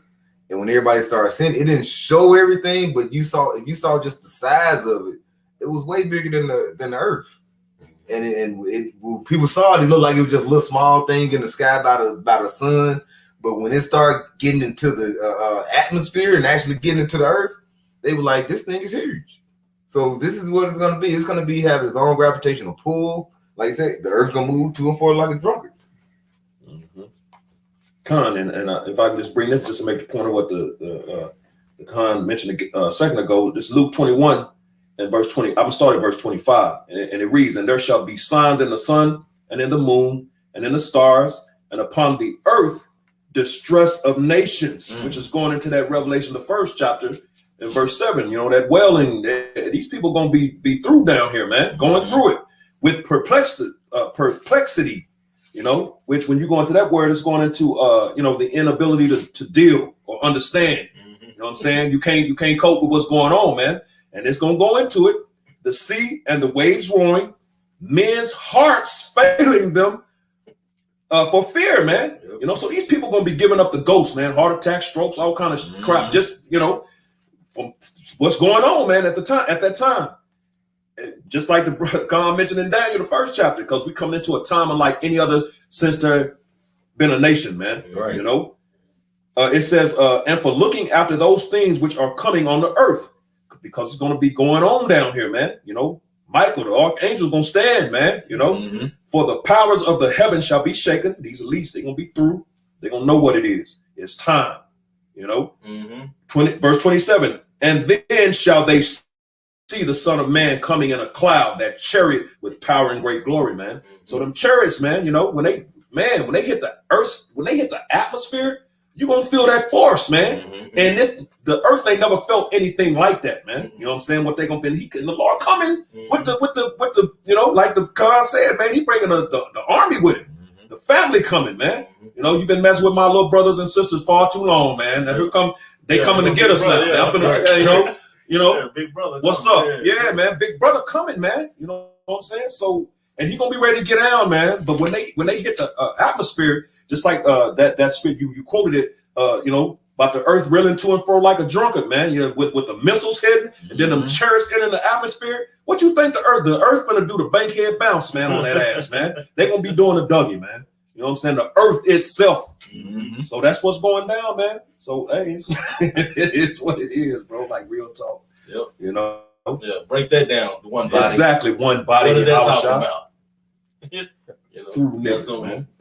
and when everybody started seeing it, didn't show everything, but if you saw just the size of it, it was way bigger than the Earth. And when people saw it, it looked like it was just a little small thing in the sky about the sun. But when it started getting into the atmosphere and actually getting into the Earth, they were like, this thing is huge. So this is what it's going to be. It's going to have its own gravitational pull. Like you said, the Earth's going to move to and fro like a drunkard. Khan, and if I can just bring this just to make the point of what the Khan mentioned a second ago, this Luke 21 in verse 20. I'm gonna start at verse 25, and it reads, "And there shall be signs in the sun and in the moon and in the stars, and upon the earth distress of nations," which is going into that Revelation, the first chapter, in verse 7. You know, that wailing. These people gonna be through down here, man, going through it with perplexity. You know, which when you go into that word, it's going into you know, the inability to deal or understand. You know what I'm saying? You can't cope with what's going on, man. And it's gonna go into it. The sea and the waves roaring, men's hearts failing them for fear, man. You know, so these people gonna be giving up the ghost, man. Heart attacks, strokes, all kind of crap. Just, you know, from what's going on, man, at that time. Just like the God mentioned in Daniel, the first chapter, because we come into a time unlike any other since there been a nation, man. Right. You know, it says, and for looking after those things which are coming on the earth, because it's going to be going on down here, man. You know, Michael, the archangel, is going to stand, man. You know, for the powers of the heaven shall be shaken. These elites, they're going to be through. They're going to know what it is. It's time. You know, 20, verse 27. And then shall they see the Son of Man coming in a cloud, that chariot with power and great glory, man. So them chariots, man, you know, when they hit the earth, when they hit the atmosphere, you're gonna feel that force, man. And the earth ain't never felt anything like that, man. You know what I'm saying? What they gonna be? The Lord coming with the you know, like the God said, man. He bringing the army with him, the family coming, man. You know, you've been messing with my little brothers and sisters far too long, man. Now here come they coming to get us now. I'm finna, you know, big brother. What's up? Yeah, man, big brother coming, man. You know what I'm saying? So, and he gonna be ready to get down, man. But when they hit the atmosphere, just like that script you quoted it, you know, about the earth reeling to and fro like a drunkard, man. You know, with the missiles hitting and then them chariots in the atmosphere. What you think the earth gonna do the bankhead bounce, man, on that ass, man? They gonna be doing a Dougie, man. You know what I'm saying? The earth itself. So that's what's going down, man. So hey, it is what it is, bro. Like real talk. Yep. You know. Yeah. Break that down. One body. Exactly. One body. What is that talking about? You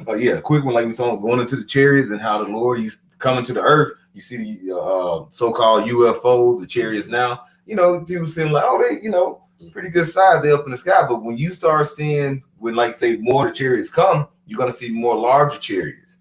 know, yeah, quick one, like we talking, going into the chariots and how the Lord, he's coming to the earth. You see the so-called UFOs, the chariots now. You know, people seem like, oh, they, you know, pretty good size. They're up in the sky. But when you start seeing, when like say more of the chariots come, you're gonna see more larger chariots.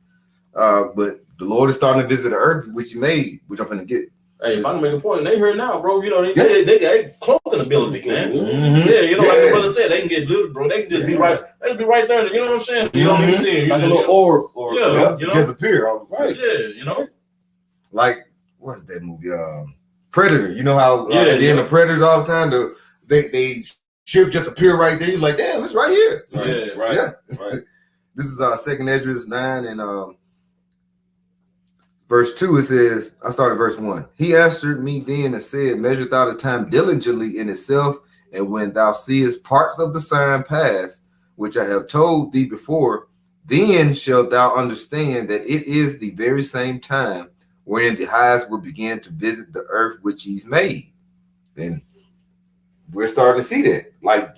But the Lord is starting to visit the earth, which He made, which I'm gonna get. Hey, if I can make a point, they heard now, bro. You know, they got clothing ability, man. Yeah, you know, like the brother said, they can get little, bro. They can just be right. They can be right there. You know what I'm saying? You don't even see it. Like a little orb, or you know, just appear. Right. Yeah, you know. Like what's that movie? Predator. You know how at the end of Predators all the time, they ship just appear right there. You're like, damn, it's right here. Right. This is 2nd Esdras 9 and verse 2. It says, I started verse 1. He answered me then and said, measure thou the time diligently in itself, and when thou seest parts of the sign pass, which I have told thee before, then shalt thou understand that it is the very same time wherein the highest will begin to visit the earth which He's made. And we're starting to see that. Like,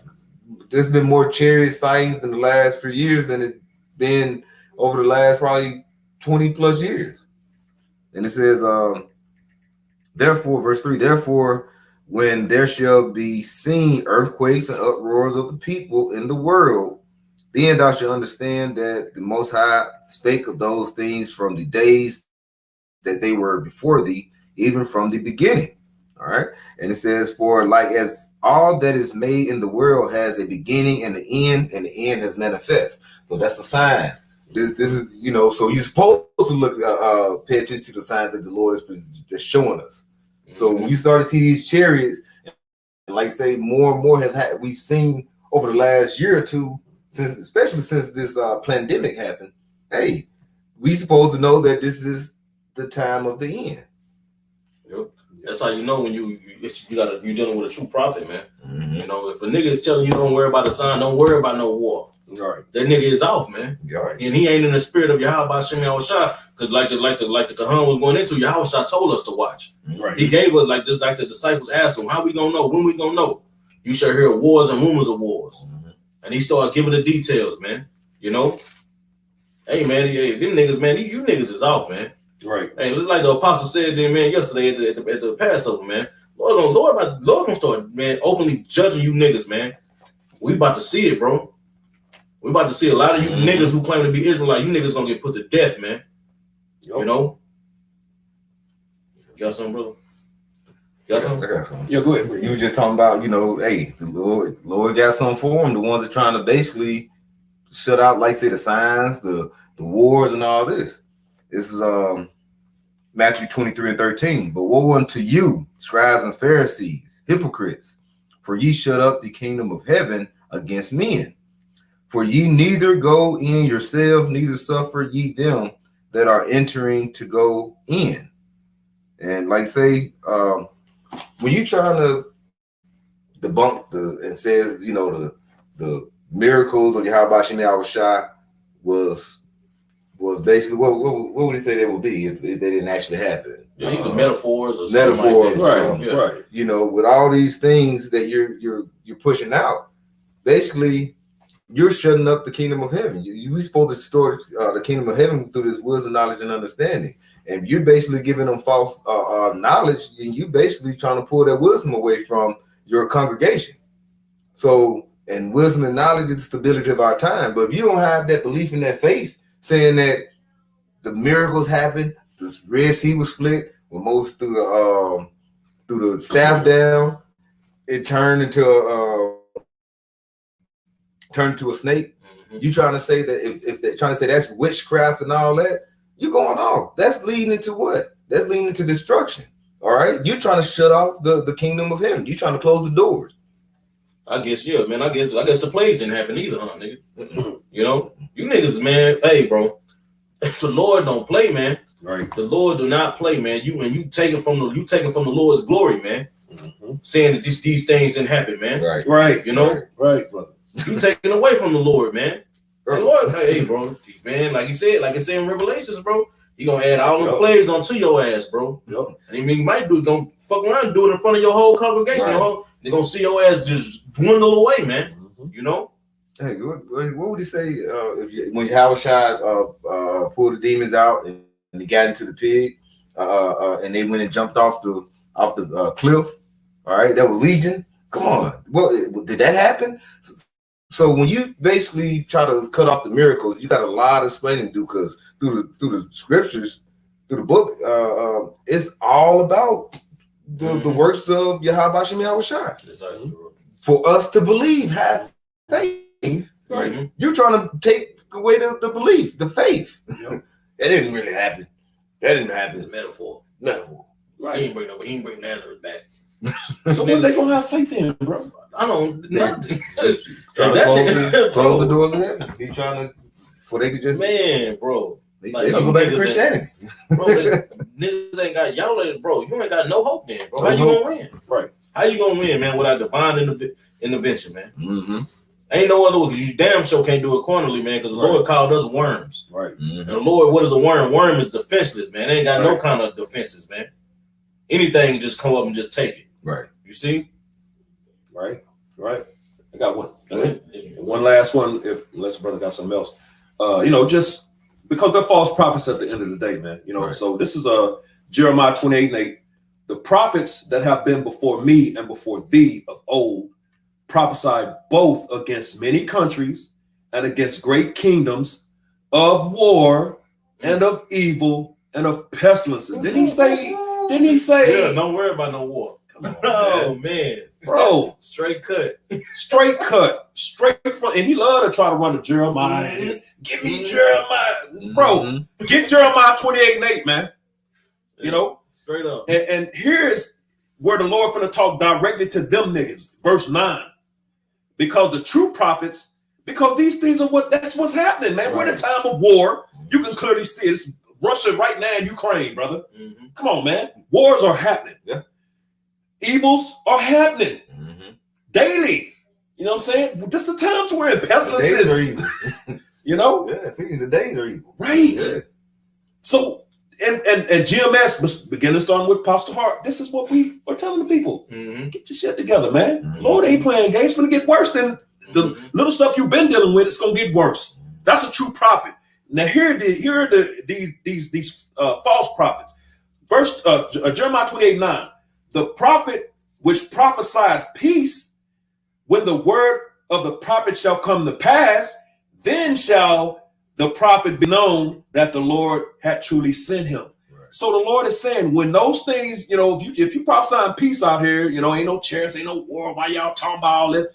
there's been more chariot sightings in the last few years than it's been over the last probably 20 plus years. And it says, therefore, verse 3, therefore, when there shall be seen earthquakes and uproars of the people in the world, then thou shalt understand that the Most High spake of those things from the days that they were before thee, even from the beginning. All right. And it says, for like as all that is made in the world has a beginning and the end has manifest. So that's a sign. This is, you know, so you're supposed to look, pay attention to the signs that the Lord is just showing us. So when you start to see these chariots, and like say more and more we've seen over the last year or two, especially since this pandemic happened. Hey, we supposed to know that this is the time of the end. Yep. That's how you know when you're dealing with a true prophet, man. You know, if a nigga is telling you don't worry about the sign, don't worry about no war. Right. That nigga is off, man. Right. And he ain't in the spirit of Yahweh Shem Yahushua, because like the Kahan was going into, Yahushua told us to watch. Right. He gave us like the disciples asked him, how we gonna know? When we gonna know? You shall hear wars and rumors of wars. And he started giving the details, man. You know? Hey man, them niggas, man, you niggas is off, man. Right. Hey, it's like the apostle said to me, man, yesterday at the Passover, man. Lord gonna start, man, openly judging you niggas, man. We about to see it, bro. We about to see a lot of you niggas who claim to be Israelite. You niggas gonna get put to death, man. Yep. You know? You got something, brother? You got something? I got something. Yeah, go ahead. Bro. You were just talking about, hey, the Lord got something for them. The ones that trying to basically shut out, like say, the signs, the wars, and all this. This is Matthew 23:13. But woe unto you, scribes and Pharisees, hypocrites, for ye shut up the kingdom of heaven against men. For ye neither go in yourselves, neither suffer ye them that are entering to go in. And like say, when you trying to debunk it says, the miracles of Yahweh Shai was basically what would he say they would be if they didn't actually happen? Yeah, these are metaphors or metaphors, like right? With all these things that you're pushing out, basically you're shutting up the kingdom of heaven. You're supposed to store the kingdom of heaven through this wisdom, knowledge, and understanding. And you're basically giving them false knowledge, and you basically trying to pull that wisdom away from your congregation. So, and wisdom and knowledge is the stability of our time. But if you don't have that belief and that faith, saying that the miracles happened, the Red Sea was split, when Moses threw the staff down, it turned into a snake. You trying to say that if they're trying to say that's witchcraft and all that, you're going off. That's leading into what? That's leading into destruction. All right, you're trying to shut off the kingdom of heaven. You're trying to close the doors. I guess, yeah, man. I guess the plagues didn't happen either, huh, nigga? You niggas, man. Hey, bro, the Lord don't play, man. Right. The Lord do not play, man. You take it from the Lord's glory, man. Saying that these things didn't happen, man. Right. Right. Right, brother. You taking away from the Lord, man. The Lord, hey, bro, man, like it said in Revelations, bro. He gonna add all the plagues onto your ass, bro. Yep. And he might gonna fuck around and do it in front of your whole congregation. Right. They're gonna see your ass just dwindle away, man. Hey, what would he say when Yahweh Shai pulled the demons out and he got into the pig and they went and jumped off the cliff? All right, that was Legion. Come on, well, did that happen? So when you basically try to cut off the miracles, you got a lot of explaining to do, because through the scriptures, through the book, it's all about the works of Yahweh Shai. For us to believe, have faith, right? You're trying to take away the belief, the faith. Yep. That didn't really happen. That didn't happen. It's metaphor. Right. He ain't bring Nazareth back. So what they gonna have faith in, bro? I don't. Trying to close the doors of heaven. He's trying to, before they could just, man, bro. They go back to Christianity. Bro, niggas ain't got y'all, bro. You ain't got no hope then, bro. How you gonna win? Right. How you gonna win, man, without divine intervention, man? Ain't no other way, because you damn sure can't do it cornerly, man, because the Lord called us worms. Right. And the Lord, what is a worm? Worm is defenseless, man. They ain't got no kind of defenses, man. Anything, just come up and just take it. Right. You see? Right. I got one. One last one, unless brother got something else. Just because they're false prophets at the end of the day, man. So this is Jeremiah 28:8. The prophets that have been before me and before thee of old prophesied both against many countries and against great kingdoms, of war and of evil and of pestilences. Didn't he say? Yeah, don't worry about no war. Come on, man. Bro, straight cut, straight from, and he loved to try to run to Jeremiah. Give me Jeremiah, bro. Get Jeremiah 28:8, man. Straight up. And here's where the Lord finna talk directly to them niggas. Verse 9. Because the true prophets, because these things that's what's happening, man. We're in a time of war. You can clearly see it. It's Russia right now in Ukraine, brother. Come on, man. Wars are happening. Yeah. Evils are happening daily. You know what I'm saying? Just the times we're in, pestilences. The days are evil. Yeah, the days are evil. Right. Yeah. So, and GMS, beginning starting with Pastor Hart, this is what we are telling the people. Get your shit together, man. Lord ain't playing games. It's going to get worse than the little stuff you've been dealing with. It's going to get worse. That's a true prophet. Now, here are these false prophets. Verse Jeremiah 28:9. The prophet which prophesied peace, when the word of the prophet shall come to pass, then shall the prophet be known that the Lord had truly sent him. Right. So the Lord is saying, when those things, if you prophesying peace out here, ain't no chairs, ain't no war, why y'all talking about all this?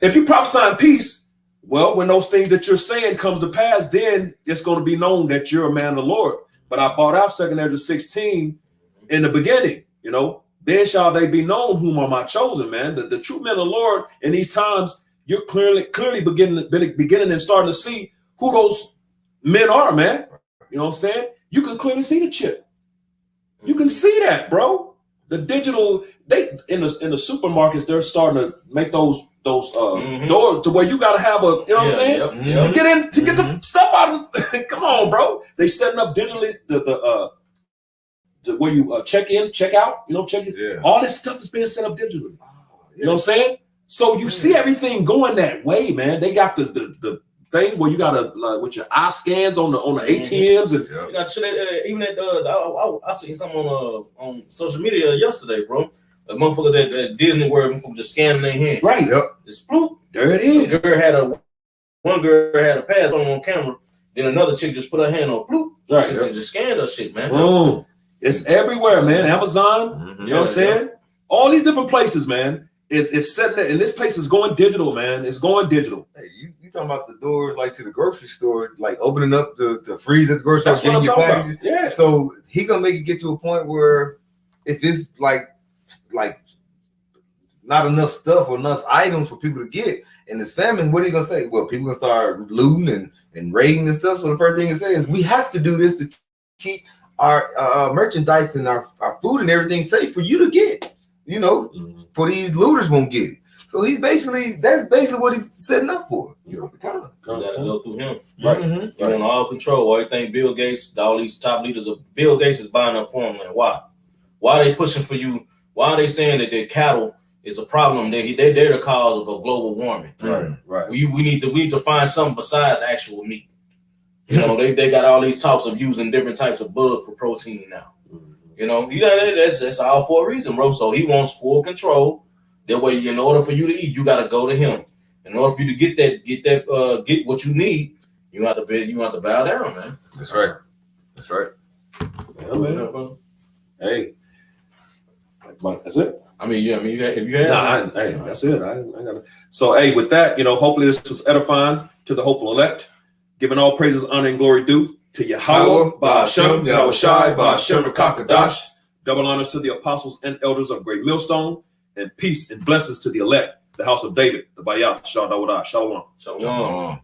If you prophesying peace, well, when those things that you're saying comes to pass, then it's going to be known that you're a man of the Lord. But I brought out 2 Ezra 16 in the beginning, then shall they be known whom are my chosen, man. The true men of the Lord in these times, you're clearly beginning and starting to see who those men are, man. You know what I'm saying? You can clearly see the chip. You can see that, bro. The digital, they in the supermarkets, they're starting to make those doors to where you gotta have a, what I'm saying? To get the stuff out of come on, bro. They setting up digitally the where you check in, check out, all this stuff is being set up digitally. You know what I'm saying? So you see everything going that way, man. They got the thing where you gotta with your eye scans on the ATMs and you got shit even at I seen something on social media yesterday, bro. The motherfuckers at Disney World, motherfuckers just scanning their hand. Right. Yep. It's bloop. There it is. One girl had a pass on camera. Then another chick just put her hand on bloop. Right. She just scanned her shit, man. Boom. It's everywhere, man. Amazon. You know what I'm saying? All these different places, man. It's setting it, and this place is going digital, man. It's going digital. Hey, you talking about the doors like to the grocery store, like opening up the freezer at the grocery store, getting your packages. Yeah. So he gonna make it get to a point where if it's like not enough stuff or enough items for people to get and it's famine, what are you gonna say? Well, people gonna start looting and raiding and stuff. So the first thing to say is we have to do this to keep our merchandise and our food and everything safe for you to get. For these looters won't get it. So that's basically what he's setting up for. You gotta go through him. Right. Mm-hmm. You want all control. Everything Bill Gates, all these top leaders of Bill Gates is buying up farmland. Why? Why are they pushing for you? Why are they saying that their cattle is a problem? They're the cause of a global warming. Right. We need to find something besides actual meat. They got all these talks of using different types of bug for protein now. That's all for a reason, bro. So he wants full control. That way, in order for you to eat, you got to go to him. In order for you to get what you need, you have to bow down, man. That's right. Yeah, man. Hey, that's it. That's it. I got it. So, hey, with that, hopefully this was edifying to the hopeful elect, giving all praises, honor, and glory due to Yahweh, Ba'ashem, Yahweh Shai, Ba'ashem, Rakakadash. Double honors to the apostles and elders of Great Millstone, and peace and blessings to the elect, the house of David, the Bayat, Shalom. Shalom.